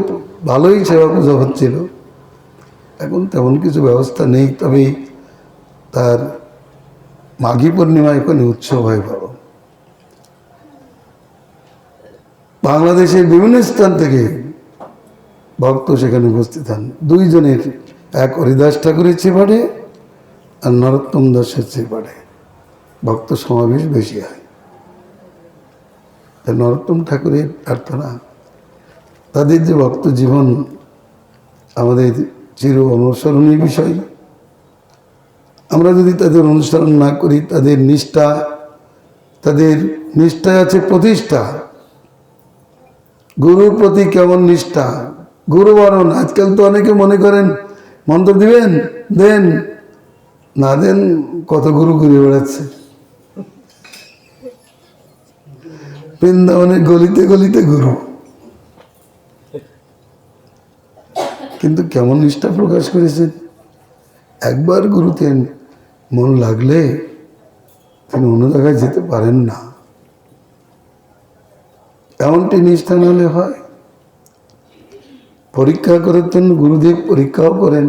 ভালোই সেবা পূজা হচ্ছিল, এখন তেমন কিছু ব্যবস্থা নেই। তবে তার মাঘী পূর্ণিমা এখানে উৎসব হয় বড়। বাংলাদেশের বিভিন্ন স্থান থেকে ভক্ত সেখানে উপস্থিত হন। দুইজনের, এক হরিদাস ঠাকুরের চেপাড়ে আর নরোত্তম দাসের চেপাড়ে ভক্ত সমাবেশ বেশি হয়। নরোত্তম ঠাকুরের প্রার্থনা, তাদের যে ভক্ত জীবন আমাদের চির অনুসরণীয় বিষয়। আমরা যদি তাদের অনুসরণ না করি, তাদের নিষ্ঠায় আছে প্রতিষ্ঠা। গুরুর প্রতি কেমন নিষ্ঠা, গুরু বরণ। আজকাল তো অনেকে মনে করেন মন্ত্র দিবেন, দেন না দেন, কত গুরু ঘুরে বেড়াচ্ছে বৃন্দাবনে গলিতে গলিতে গুরু। কিন্তু কেমন নিষ্ঠা প্রকাশ করেছেন। একবার গুরুতে মন লাগলে তিনি অন্য জায়গায় যেতে পারেন না। এমনটি নিষ্ঠা নাহলে হয়। পরীক্ষা করার জন্য গুরুদেব পরীক্ষাও করেন।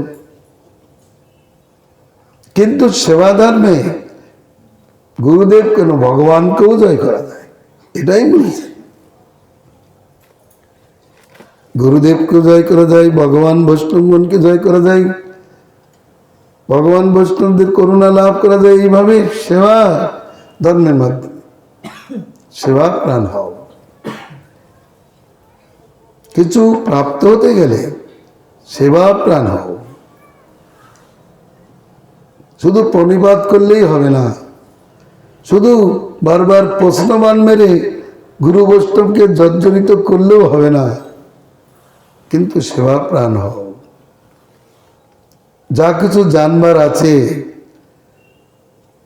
কিন্তু সেবা ধর্মে গুরুদেব কেন ভগবানকেও জয় করা যায়, এটাই বলেছে। গুরুদেবকে জয় করা যায়, ভগবান বৈষ্ণবগণকে জয় করা যায়, ভগবান বৈষ্ণবদের করুণা লাভ করা যায় এইভাবে সেবা ধর্মের মাধ্যমে। সেবা প্রাণ হও। কিছু প্রাপ্ত হতে গেলে সেবা প্রাণ হও। শুধু প্রণিপাত করলেই হবে না, শুধু বারবার প্রশ্নবান মেরে গুরু বৈষ্ণবকে জর্জরিত করলেও হবে না, কিন্তু সেবা প্রাণ হও। যা কিছু জানবার আছে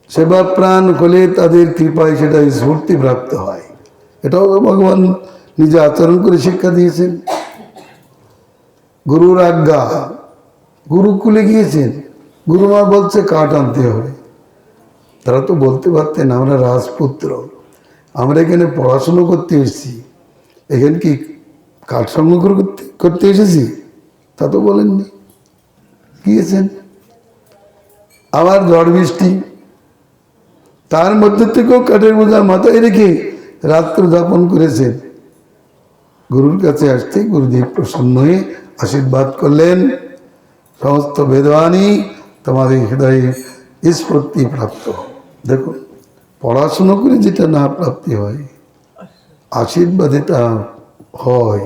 সেবা প্রাণ হলে তাদের কৃপায় সেটা স্ফূর্তি প্রাপ্ত হয়। এটাও ভগবান নিজে আচরণ করে শিক্ষা দিয়েছেন। গুরুর আজ্ঞা, গুরুকুলে গিয়েছেন, গুরুমা বলছে কাঠ আনতে হবে। তারা তো বলতে পারতেন আমরা রাজপুত্র, আমরা এখানে পড়াশুনো করতে এসেছি, এখানে কি কাঠ সংগ্রহ করতে এসেছি, তা তো বলেননি, গিয়েছেন। আবার ঝড় বৃষ্টি, তার মধ্যে থেকেও কাঠের বোঝা মাথায় রেখে রাত্র যাপন করেছেন। গুরুর কাছে আসতে গুরুদেব প্রসন্ন হয়ে আশীর্বাদ করলেন, সমস্ত বেদবাণী তোমাদের হৃদয়ে স্ফূর্তি প্রাপ্ত। দেখো, পড়াশুনো করে যেটা না প্রাপ্তি হয়, আশীর্বাদে তা হয়।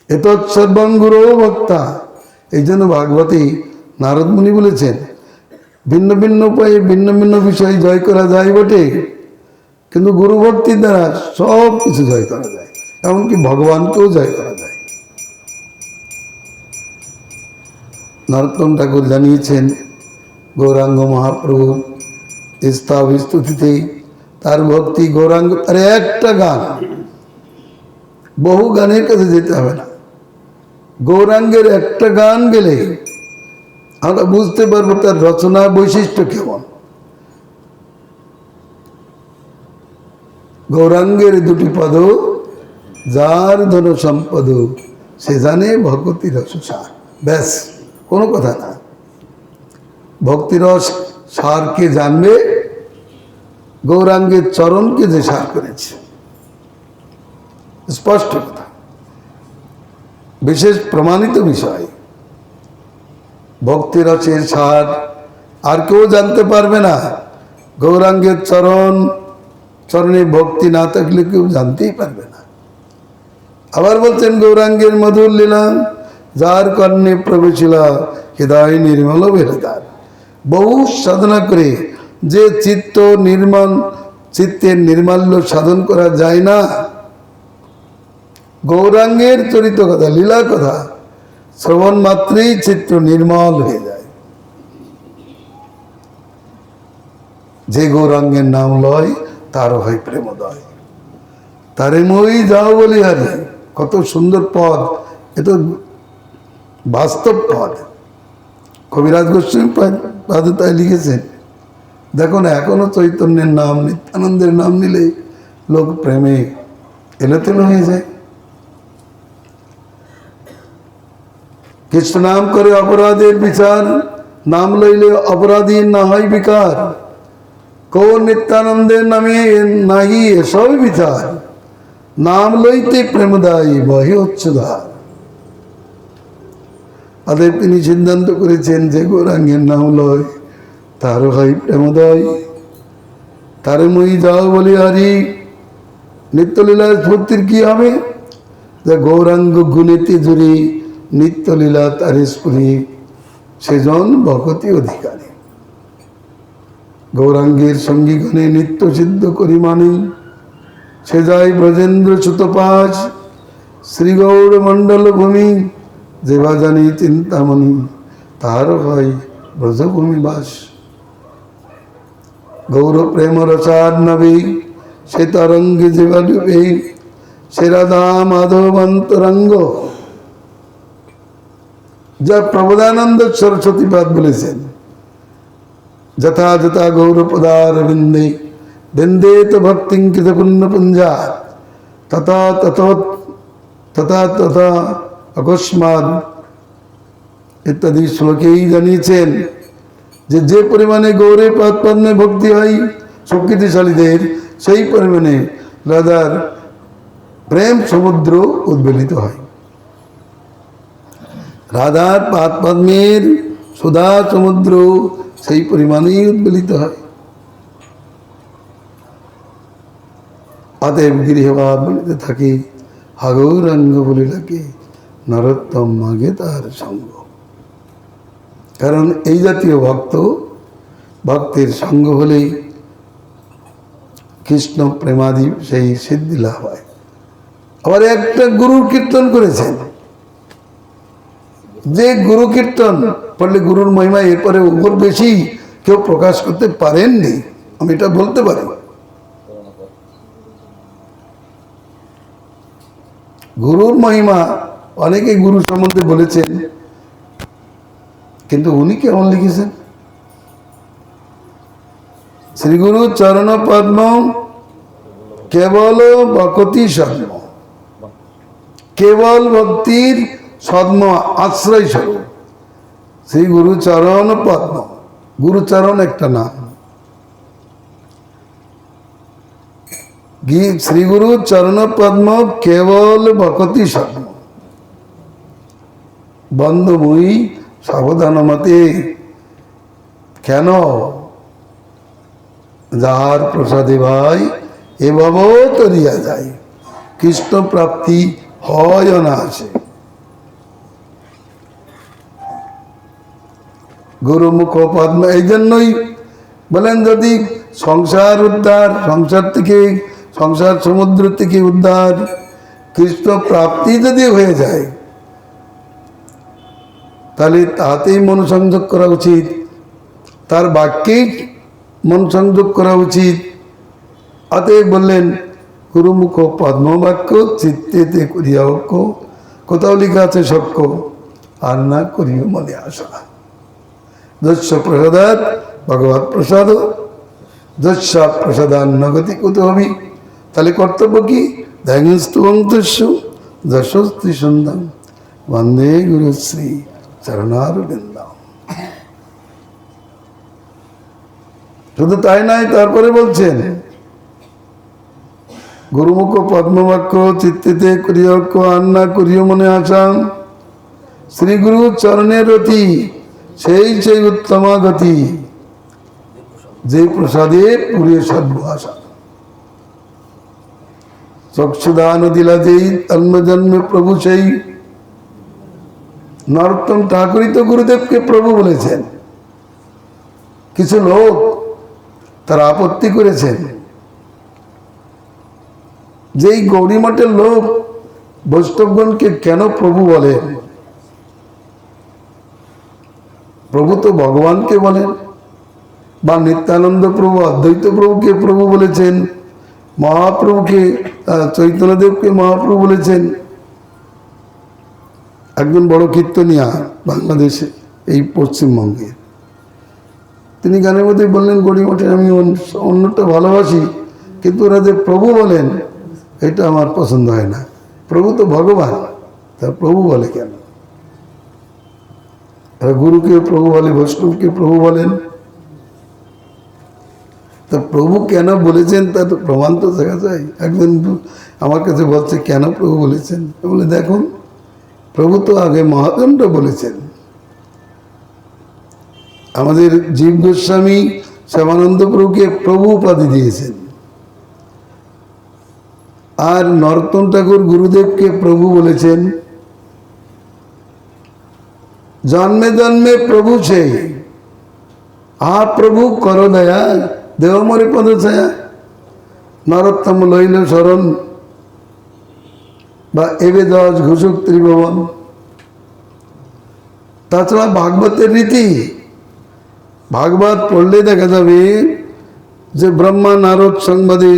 এত সর্বং গুরু বক্তা। এই জন্য ভাগবতী নারদ মুনি বলেছেন, ভিন্ন ভিন্ন উপায়ে ভিন্ন ভিন্ন বিষয় জয় করা যায় বটে, কিন্তু গুরু ভক্তির দ্বারা সব কিছু জয় করা যায়, এমনকি ভগবানকেও জয় করা যায়। নরোত্তম ঠাকুর জানিয়েছেন গৌরাঙ্গ মহাপ্রভু স্তব স্তুতিতে তার ভক্তি গৌরাঙ্গ, তার একটা গান, বহু গানের কাছে যেতে হবে না, গৌরাঙ্গের একটা গান গেলে আমরা বুঝতে পারবো তার রচনা বৈশিষ্ট্য কেমন। গৌরাঙ্গের দুটি পদ, যার ধন সম্পদ সে জানে ভগবতী রস সার। ব্যাস, কোনো কথা না। ভক্তিরস সারকে জানবে, গৌরাঙ্গের চরণকে যে সার করেছে, স্পষ্ট কথা, বিশেষ প্রমাণিত বিষয়। ভক্তিরসের সার আর কেউ জানতে পারবে না। গৌরাঙ্গের চরণে ভক্তি না থাকলে কেউ জানতেই পারবে না। আবার বলছেন গৌরাঙ্গের মধুর লীলা, যার কর্ণে প্রবেশিলা হৃদয় নির্মল বেরদার। বহু সাধনা করে যে চিত্তের নির্মাল্য সাধন করা যায় না, গৌরাঙ্গের চরিত কথা, লীলা কথা শ্রবণ মাত্রেই চিত্ত নির্মল হয়ে যায়। যে গৌরাঙ্গের নাম লয় তার হয় প্রেমোদয়। তারে মই যাও বলি হারি, কত সুন্দর পদ। এ তো বাস্তব পথ। কবিরাজ গোস্বামী পাদে তাই লিখেছেন, দেখো না এখনো চৈতন্যের নাম, নিত্যানন্দের নাম নিলে লোক প্রেমে এলোতেলো হয়ে যায়। কৃষ্ণ নাম করে অপরাধের বিচার, নাম লইলে অপরাধীর না হয় বিকার। কোন নিত্যানন্দের নামে নাহি এসব বিচার, নাম লইতে প্রেমদায়ী বহে উচ্চধার। অতএব তিনি সিদ্ধান্ত করেছেন যে গৌরাঙ্গের নাম লয় তারও হয় প্রেমদায়ী। তারে মই যাও বলি হারি, নিত্যলীলার স্ফূর্তির কি হবে? যে গৌরাঙ্গ গুণেতে জুড়ি, নিত্যলীলা তারে স্ফুরি, সেজন ভকতি অধিকারী। গৌরাঙ্গের সঙ্গীগণে নিত্য সিদ্ধ করি মানি, সে যায় ব্রজেন্দ্র সুতপাশ, শ্রীগৌর মণ্ডল ভূমি। যে বা জানি চিন্তামণি, তার হয় ব্রজভূমি বাস। গৌর প্রেম রসার নবী, সে তরঙ্গে যে বা ডুবে, সে রাধা মাধব অন্তরঙ্গ। যা প্রবোধানন্দ সরস্বতীপাদ বলেছেন, যথা যথা গৌর পদার বৃন্দে বৃন্দে তো ভক্তিঙ্কিত পুণ্য পুঞ্জা, তথা তথা তথা তথা অকস্মাৎ ইত্যাদি শ্লোকেই জানিয়েছেন যে যে পরিমাণে গৌরের পাদপদ্মে ভক্তি হয় শক্তিশালীদের, সেই পরিমাণে রাধার প্রেম সমুদ্র উদ্বেলিত হয়। রাধার পাদপদ্মের সুধা সমুদ্র সেই পরিমাণেই উদ্বেলিত হয়। অতএব গৃহবাদ বলিতে থাকে, হাগৌরাঙ্গ বলে ডাকে, নরোত্তম মাগে তার সঙ্গ। কারণ এই জাতীয় ভক্তের সঙ্গ হলেই কৃষ্ণ প্রেমাদি সেই সিদ্ধি লাভ হয়। আবার একটা গুরুর কীর্তন করেছেন, যে গুরু কীর্তন পড়লে গুরুর মহিমা এরপরে উপর বেশি কেউ প্রকাশ করতে পারেননি, আমি এটা বলতে পারি। গুরুর মহিমা অনেকে গুরু সম্বন্ধে বলেছেন, কিন্তু উনি কেমন লিখেছেন? শ্রীগুরু চরণ পদ্ম কেবল ভকতি সদ্ম, কেবল ভক্তির সদ্ম আশ্রয় স্বরূপ শ্রী গুরু চরণ পদ্ম। গুরুচরণ একটা নাম। শ্রী গুরু চরণ পদ্ম কেবল ভকতি সদ্ম, বন্ধময়ী সাবধান মতে। কেন? যার প্রসাদে ভাই এভাব তরিয়া যায়, কৃষ্ণ প্রাপ্তি হয় না আসে। গুরুমুখ পদ্ম এই জন্যই বলেন, যদি সংসার উদ্ধার, সংসার সমুদ্র থেকে উদ্ধার, কৃষ্ণ প্রাপ্তি যদি হয়ে যায়, তাহলে তাতেই মনোসংযোগ করা উচিত, তার বাক্যেই মনোসংযোগ করা উচিত। অতএব বললেন, গুরুমুখ পদ্মবাক্য চিত্তেতে করিয়া ঐক্য। কোথাও লেখা আছে সক্য, আর না করিও মনে আসা। যস্য প্রসাদাৎ ভগবৎ প্রসাদ, যস্য প্রসাদান্নগতি কুত হবি। তাহলে কর্তব্য কি? ধ্যানস্তু যশস্তি সন্ধান বন্দে গুরুশ্রী চরণারবিন্দম। শুধু তাই নয়, তারপরে বলছেন, গুরুমুখ পদ্মবাক্য চিত্তেতে করিয়া ঐক্য, আর না করিও মনে আসা। শ্রী গুরু চরণের রতি, সেই উত্তমা গতি, যে প্রসাদে পুরে সদ্ভাষা। চক্ষুদান দিলা যেই, জন্মে প্রভু সেই। নরোত্তম ঠাকুরই তো গুরুদেবকে প্রভু বলেছেন। কিছু লোক তারা আপত্তি করেছেন যে এই গৌরী মঠের লোক বৈষ্ণবগণকে কেন প্রভু বলে? প্রভু তো ভগবানকে বলেন, বা নিত্যানন্দ প্রভু অদ্বৈত প্রভুকে প্রভু বলেছেন, মহাপ্রভুকে চৈতন্যদেবকে মহাপ্রভু বলেছেন। একজন বড় কীর্তনিয়া বাংলাদেশে, এই পশ্চিমবঙ্গে, তিনি গানের মধ্যে বললেন, গড়িমঠে আমি অন্যটা ভালোবাসি, কিন্তু ওরা যে প্রভু বলেন এটা আমার পছন্দ হয় না। প্রভু তো ভগবান, তা প্রভু বলে কেন? গুরুকে প্রভু বলে, বৈষ্ণবকে প্রভু বলেন, তা প্রভু কেন বলেছেন তার প্রমাণ তো দেখা যায়। একজন আমার কাছে বলছে, কেন প্রভু বলেছেন? বলে, দেখুন, প্রভু তো আগে মহাদণ্ড বলেছেন। আমাদের জীব গোস্বামী শ্যামানন্দ প্রভুকে প্রভু উপাধি দিয়েছেন, আর নরোত্তম ঠাকুর গুরুদেবকে প্রভু বলেছেন। জন্মে জন্মে প্রভু সেই, আ প্রভু কর দয়া, দেহ মরে পদ ছায়া, নরোত্তম লইল শরণ, বা এবে দশ ঘোষক ত্রিভুবন। তাছাড়া ভাগবতের রীতি, ভাগবত পড়লে দেখা যাবে যে ব্রহ্মা নারদ সংবাদে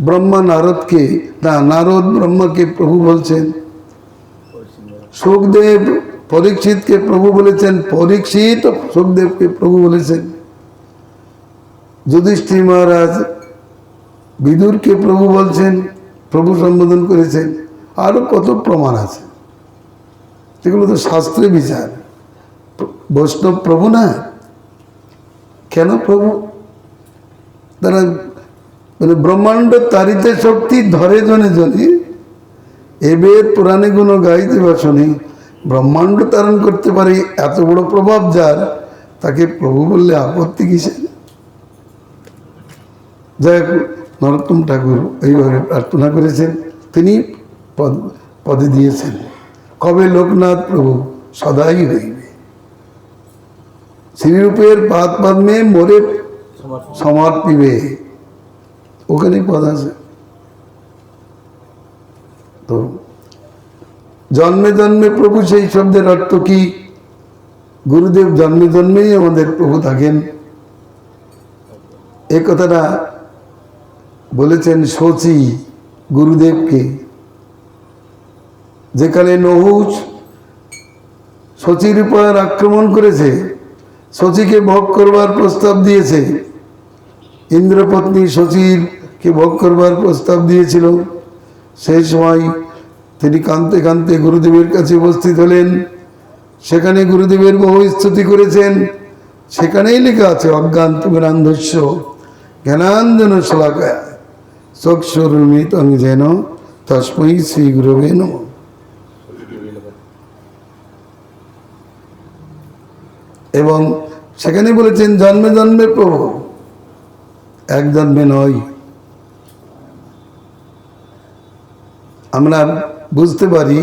ব্রহ্মা নারদকে, না, নারদ ব্রহ্মাকে প্রভু বলছেন, সুখদেব পরীক্ষিতকে প্রভু বলেছেন, পরীক্ষিত সুখদেবকে প্রভু বলেছেন, যুধিষ্ঠির মহারাজ বিদুরকে প্রভু বলছেন, প্রভু সম্বোধন করেছেন। আরো কত প্রমাণ আছে, যেগুলো তো শাস্ত্রে বিচার। বৈষ্ণব প্রভু না, কেন প্রভু? তারা মানে ব্রহ্মাণ্ড তারিতে শক্তি ধরে জনে জনে, এবে পুরাণে গুণ গাইতে বাসনে, ব্রহ্মাণ্ড তারণ করতে পারে এত বড় প্রভাব যার, তাকে প্রভু বললে আপত্তি কিসের? যাই হোক, নরোত্তম ঠাকুর এইভাবে প্রার্থনা করেছেন, তিনি পদে দিয়েছেন, কবে লোকনাথ প্রভু সদাই হইবে, শ্রীরূপের পাদ পদ্মে মোরে সমর্পিবে, ওখানে পদ আছে। তো জন্মে জন্মে প্রভু, সেই শব্দের অর্থ কি? গুরুদেব জন্মে জন্মেই আমাদের প্রভু থাকেন। এ কথাটা বলেছেন শচী গুরুদেবকে, যেখানে নহুষ শচীর উপর আক্রমণ করেছে, শচীকে ভোগ করবার প্রস্তাব দিয়েছে, ইন্দ্রপত্নী শচীরকে ভোগ করবার প্রস্তাব দিয়েছিল। সেই সময় তিনি কাঁদতে কাঁদতে গুরুদেবের কাছে উপস্থিত হলেন। সেখানে গুরুদেবের বহু স্তুতি করেছেন। সেখানেই লেখা আছে, অজ্ঞান তিমিরান্ধস্য জ্ঞানাঞ্জন শলাকায় চক্ষুরুন্মিলিতং যেন তস্मै শ্রী গুরবে নমঃ। এবং সেখানে বলেছেন, জন্মে জন্মে প্রভু, এক জন্মে নয়। আমরা বুঝতে পারি,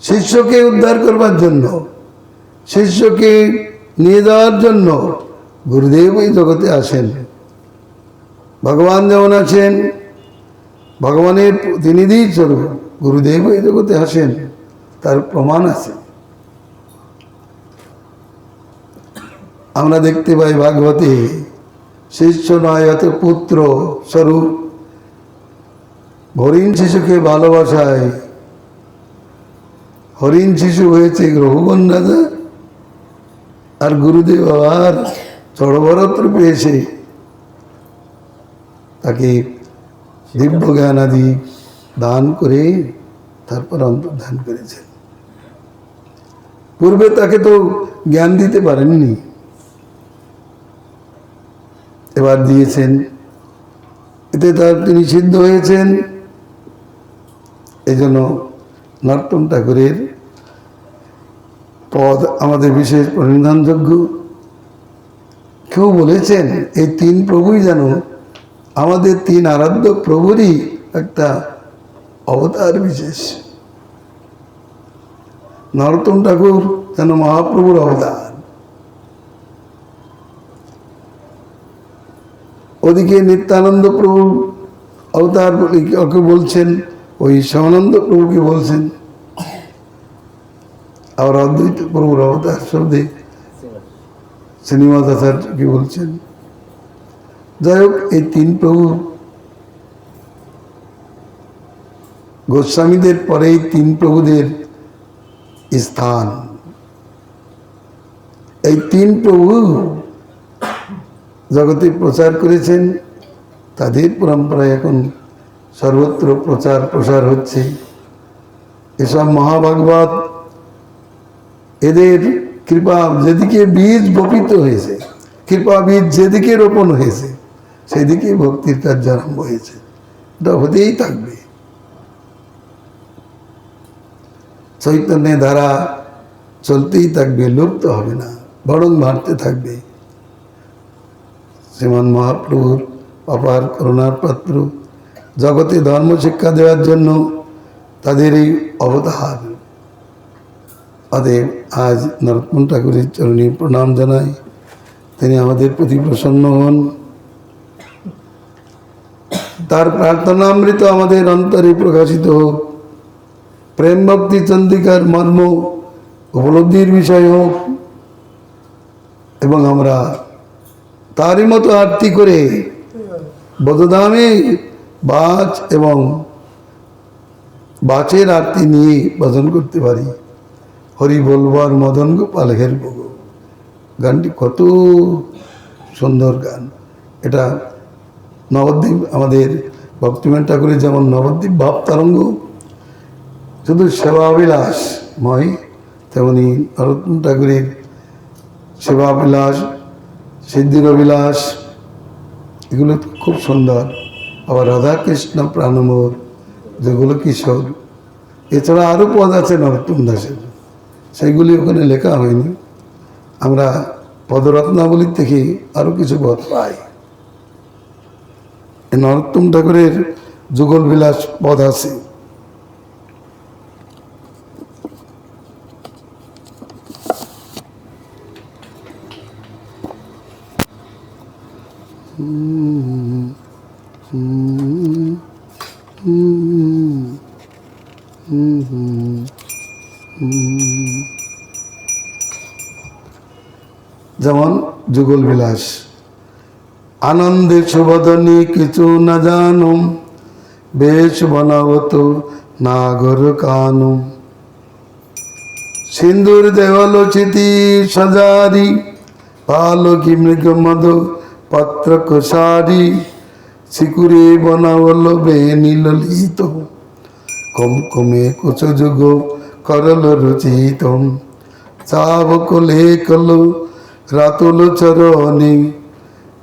শিষ্যকে উদ্ধার করবার জন্য, শিষ্যকে নিয়ে যাওয়ার জন্য গুরুদেব এই জগতে আসেন। ভগবান যেমন আছেন, ভগবানের প্রতিনিধি স্বরূপ গুরুদেব এই জগতে আসেন, তার প্রমাণ আছে। আমরা দেখতে পাই ভাগবতে, শিষ্য নয় অত পুত্র স্বরূপ হরিণ শিশুকে ভালোবাসায় হরিণ শিশু হয়েছে রঘুবন রাজা, আর গুরুদেব আবার চড়ভরত রূপে এসে তাকে দিব্য জ্ঞান আদি দান করে তারপর অন্তর্ধান করেছেন। পূর্বে তাকে তো জ্ঞান দিতে পারেননি, এবার দিয়েছেন। এতে তিনি সিদ্ধ হয়েছেন। এই জন্য নরোত্তম ঠাকুরের পদ আমাদের বিশেষ পরিধানযোগ্য। কেউ বলেছেন, এই তিন প্রভুই যেন আমাদের তিন আরাধ্য প্রভুরই একটা অবতার বিশেষ। নরোত্তম ঠাকুর যেন মহাপ্রভুর অবতার, ওদিকে নিত্যানন্দ প্রভু অবতার ওকে বলছেন, ওই শ্যামানন্দ প্রভুকে বলছেন, আবার অদ্বৈত প্রভুর অবতার শব্দে শ্রীনিবাস আচার্যকে বলছেন। যাই হোক, এই তিন প্রভু গোস্বামীদের পরে এই তিন প্রভুদের স্থান। এই তিন প্রভু জগতে প্রচার করেছেন, তাদের পরম্পরায় এখন সর্বত্র প্রচার প্রসার হচ্ছে। এসব মহাভাগবত, এদের কৃপা যেদিকে বীজ বপিত হয়েছে, কৃপা বীজ যেদিকে রোপণ হয়েছে, সেদিকে ভক্তির কার্য আরম্ভ হয়েছে। এটা হতেই থাকবে। চৈতন্যের ধারা চলতেই থাকবে, লুপ্ত হবে না, বরং বাড়তে থাকবে। শ্রীমান মহাপ্রভুর অপার করুণার পাত্র, জগতে ধর্ম শিক্ষা দেওয়ার জন্য তাদের এই অবতার। অতএব আজ নরোত্তম ঠাকুরের চরণে প্রণাম জানাই, তিনি আমাদের প্রতি প্রসন্ন হন, তার প্রার্থনামৃত আমাদের অন্তরে প্রকাশিত হোক, প্রেম ভক্তি চন্দ্রিকার মর্ম উপলব্ধির বিষয় হোক, এবং আমরা তারই মতো আরতি করে বোধধামে বাচ এবং বাচের আরতি নিয়ে ভজন করতে পারি। হরি বলবার মদন গোপাল হের ভোগ, গানটি কত সুন্দর গান। এটা নবদ্বীপ, আমাদের ভক্তিমান ঠাকুরের যেমন নবদ্বীপ ভাব তরঙ্গ শুধু সেবাবিলাসময়, তেমনি নরোত্তম ঠাকুরের সেবাবিলাস, সিদ্ধির অবিলাস, এগুলো খুব সুন্দর। আবার রাধাকৃষ্ণ প্রাণমোর, যেগুলো কিশোর, এছাড়া আরও পদ আছে নরোত্তম দাসের, সেইগুলি ওখানে লেখা হয়নি। আমরা পদরত্নাবলীর থেকে আরও কিছু পদ পাই। নরোত্তম ঠাকুরের যুগল বিলাস পদ আছে। যেমন যুগল বিলাস, আনন্দে সুবদনী কিছু না জানো, বেশ বনাবত নাগর কানো, সিন্দুর দেওয়াল চিতি সজারি, পালকি মৃগ মদ পত্র কোষারি, শিকুরে বনাবল বেনি ললিত, কমকমে কুচ যুগ করল রুচিত, চাবক লেখল রাতুল চরণে,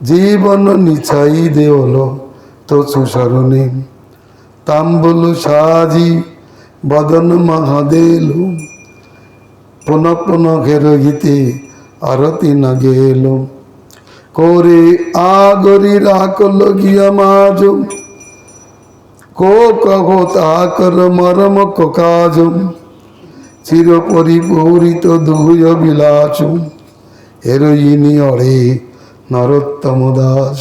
জীবন নিছাই দেওল তো সুসরণে, তাম্বুল সাজি বদন মহাদেল, পুনঃ পুনঃ ঘের গীতে আরতি না গেল, করে আগরি রাখল গিয়া মাজ, কো কহ তাকর মরম কাজ, চির পরিপূরিত দুই বিলাস, হেরোইনি অরে নরোত্তম দাস।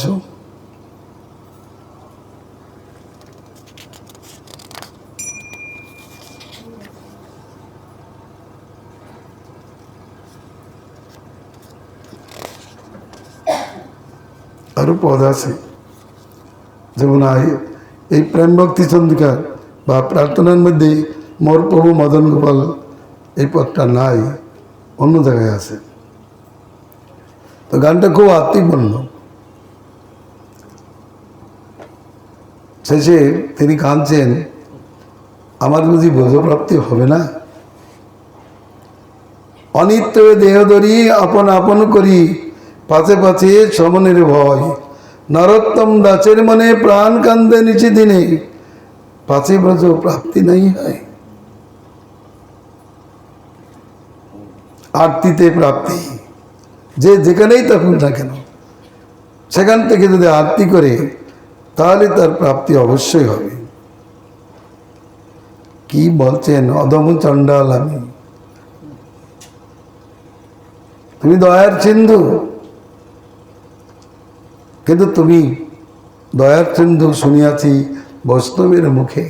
আরো পদ আছে, যেমন এই প্রেম ভক্তি চন্দ্রিকার বা প্রার্থনার মধ্যে মোর প্রভু মদন গোপাল, এই পদটা নাই, অন্য জায়গায় আছে। তো গানটা খুব আত্মীপূর্ণ। শেষে তিনি কাঁদছেন, আমার বুঝি বোধপ্রাপ্তি হবে না, অনিত্য দেহ ধরি আপন আপন করি, পাছে পাছে সমনের ভয়, নরোত্তম দাসের মনে প্রাণ কান্দে নিচে দিনে, পাছে ব্রজ প্রাপ্তি নাই হয়। আরতিতে প্রাপ্তি, যে যেখানেই থাকুন না কেন, সেখান থেকে যদি আরতি করে তাহলে তার প্রাপ্তি অবশ্যই হবে। কি বলছেন, অদম চণ্ডাল আমি, তুমি দয়ার সিন্ধু, কিন্তু তুমি দয়ার সিন্ধু শুনিয়াছি বৈষ্ণবের মুখে,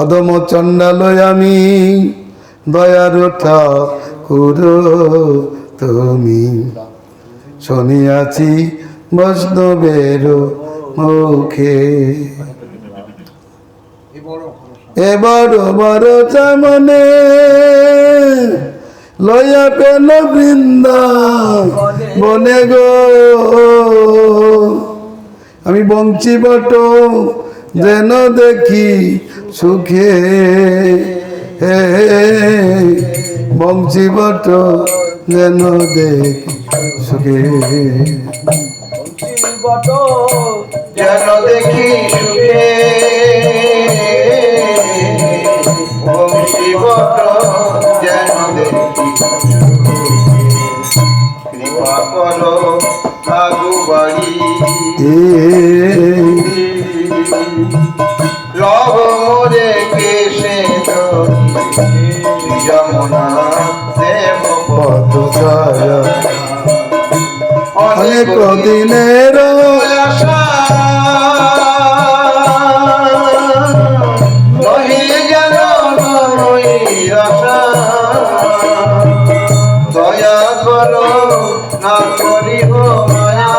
অদম চণ্ডাল আমি দয়ার ঠাকুর তুমি, শুনিয়াছি বৈষ্ণবের মুখে। এবার ভরসা মনে লয়া পেল বৃন্দা বনে গো আমি বংশী বট যেন দেখি সুখে হে বংশী বট যেন দেখি সুখে যেন দেখি সুখে বংশীবট যেন দেখি কৃপা করো আগু বাড়ি লব মোরে কেশে যমুনা দেব পদ ছায়া অনেক দিনের আশা রহিল যেন আশা দয়া করো না করিব মায়া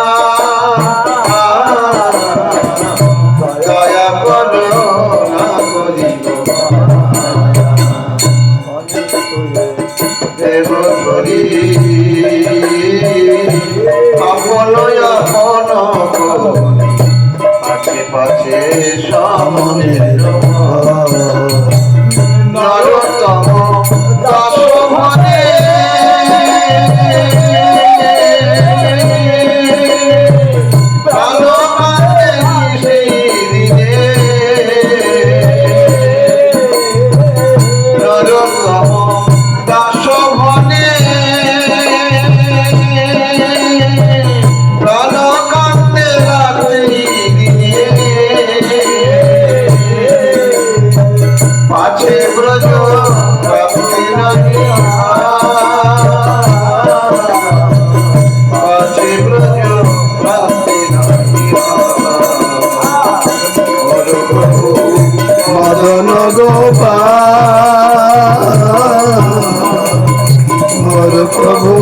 দয়া করো না করিব দেব করি আপন আপন পাছে পাছে সামনে নরতম দাস মনে ভালো কাঁদে সেই দিনে নরতম দাস মনে ভালো কাঁদতে লাগতে দিনে পাছে ব্রজ প্রাপ্তি নাহি পাছে ব্রজ প্রাপ্তি নাহি মদন গোপাল মোর প্রভু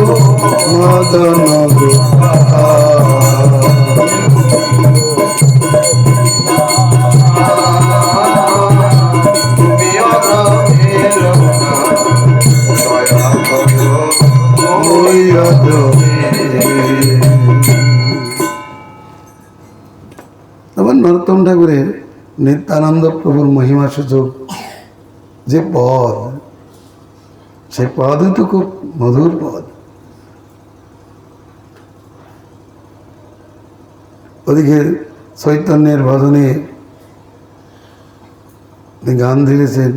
মদন গোপাল বিয়োগ এলো না দয়া করো আবার নরোত্তম ঠাকুরের নিত্যানন্দ প্রভুর মহিমা সূচক যে পদ, সেই পদই তো খুব মধুর পদ। ওদিকে চৈতন্যের ভজনে গান ধরেছেন,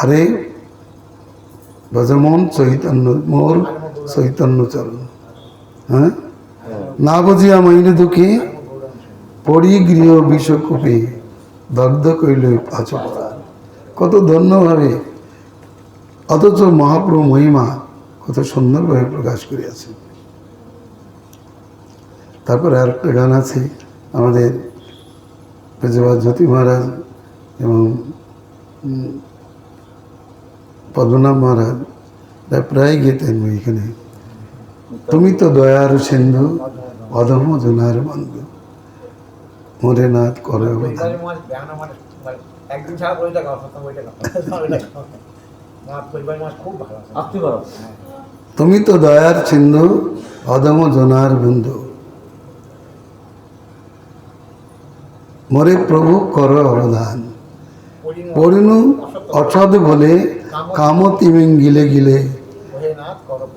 আরে ভজমন চৈতন্য মোর চৈতন্য চরণ, হ্যাঁ না বুঝিয়া মাইনে দুঃখে পড়ি গৃহ বিষকূপে দগ্ধ কইল পাঁচ পড়ার। কত ধন্যভাবে, অথচ মহাপ্রভু মহিমা কত সুন্দরভাবে প্রকাশ করিয়াছে। তারপরে আর একটা গান আছে আমাদের পেজবা জ্যোতি মহারাজ এবং পদ্মনাভ মহারাজ প্রায় গেতেন ওইখানে, তুমি তো দয়ার সিন্ধু অধম জনার বন্ধু মোরে নাথ করে একদিন ছাড়া বইটা গাও, পরিবার মাস খুব ভালো আছে। তুমি তো দয়ার সিন্ধু অধম জনার বন্ধু মোরে প্রভু কর অবদান পড়িনু অসদ বলে কাম তিমিং গিলে গিলে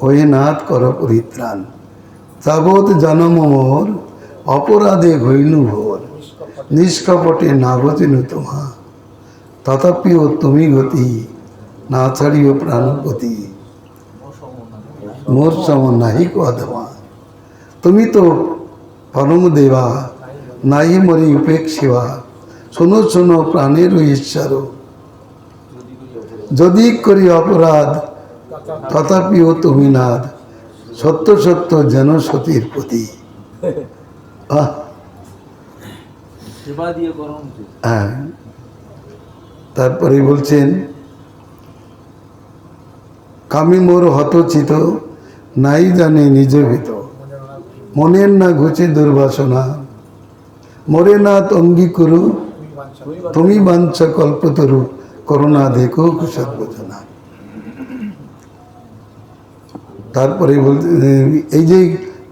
ওহে নাথ কর পরিত্রাণ যাবৎ জনম মোর অপরাধে হইনু ভোর নিষ্কপটে না বচিনু তোমা তথাপিও তুমি গতি না ছাড়িও প্রাণপতি মোর সম নাহি কদমা তুমি তো পরম দেবা নাহি মরি উপেক্ষিবা শোনো শোনো প্রাণের ঈশ্বর যদি করি অপরাধ তথাপিও তুমি নাথ সত্য সত্য যেন সতীর প্রতি। হ্যাঁ, তারপরে বলছেন কামি মোর হতচিত নাই জানে নিজ ভিত মনের না ঘুচে দুর্বাসনা মোরে নাথ অঙ্গী করু তুমি বাঞ্ছা কল্পতরু করুণা দেখো সর্বজনা। তারপরে বলতে এই যে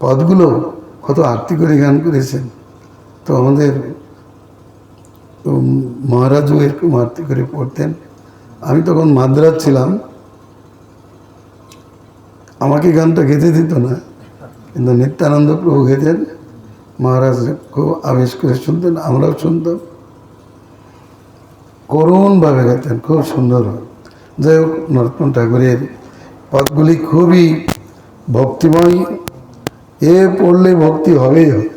পদগুলো কত আরতি করে গান করেছেন, তো আমাদের মহারাজও এরকম আরতি করে পড়তেন। আমি তখন মাদ্রাজ ছিলাম, আমাকে গানটা গেতে দিত না, কিন্তু নিত্যানন্দ প্রভু গেতেন, মহারাজ খুব আবেশ করে শুনতেন, আমরাও শুনতাম, করুণভাবে গেতেন, খুব সুন্দর। যাই হোক, নরোত্তম ঠাকুরের পদগুলি খুবই ভক্তিময়, এ পড়লে ভক্তি হবেই হবে।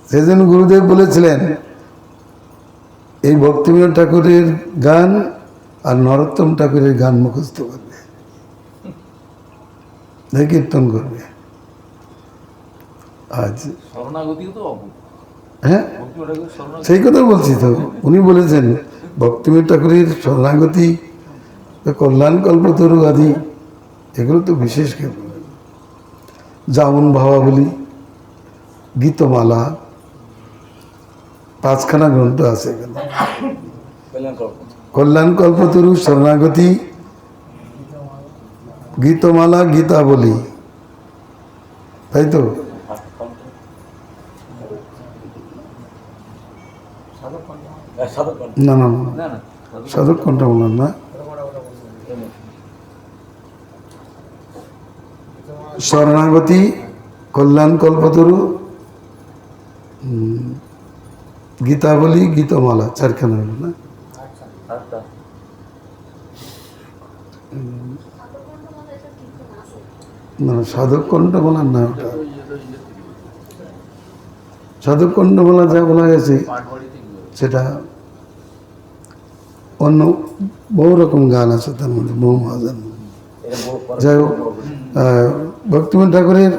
সেজন্য গুরুদেব বলেছিলেন এই ভক্তিময় ঠাকুরের গান আর নরোত্তম ঠাকুরের গান মুখস্থ করবে, কীর্তন করবে। আজ হ্যাঁ, সেই কথা বলছি তো, উনি বলেছেন ভক্তিময় ঠাকুরের শরণাগতি, কল্যাণ কল্পতরু আদি, এগুলো তো বিশেষ কেউ। যেমন ভাবাবলী, গীতমালা, 5খানা গ্রন্থ আছে এখানে। কল্যাণ কল্পতরু, শরণাগতি, গীতমালা, গীতাবলী, তাই তো? না না না, সাধক কোনটা বললাম না, শরণাগতি, কল্যাণ কল্পতরু, গীতাবলী, গীতমালা, 4খানা হলো না? না, সাধক কণ্ঠ বলার না, ওটা সাধক কণ্ঠ বলা যা বলা গেছে সেটা অন্য বহু রকম গান আছে, তার মধ্যে বহু মহাজন। যাই হোক, ভক্তিময় ঠাকুরের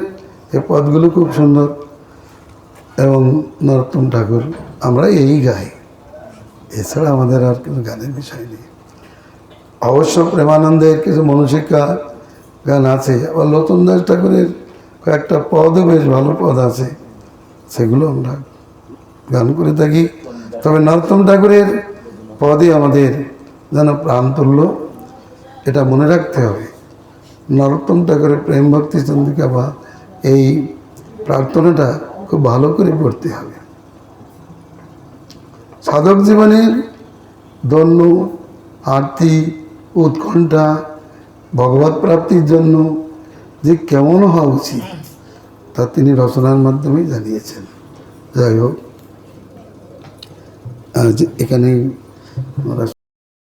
এই পদগুলো খুব সুন্দর, এবং নরোত্তম ঠাকুর আমরা এই গাই, এছাড়া আমাদের আর কোনো গানের বিষয় নেই। অবশ্য প্রেমানন্দের কিছু মনুশিক্ষা গান আছে, আবার লতন দাস ঠাকুরের কয়েকটা পদও বেশ ভালো পদ আছে, সেগুলো আমরা গান করে থাকি। তবে নরোত্তম ঠাকুরের পদই আমাদের যেন প্রাণ তুল্য, এটা মনে রাখতে হবে। নরোত্তম ঠাকুরের প্রেম ভক্তি চন্দ্রিকা বা এই প্রার্থনাটা খুব ভালো করে পড়তে হবে। সাধক জীবনের দন্য, আরতি, উৎকণ্ঠা, ভগবত প্রাপ্তির জন্য যে কেমন হওয়া উচিত তা তিনি রচনার মাধ্যমেই জানিয়েছেন। যাই হোক, আজ এখানে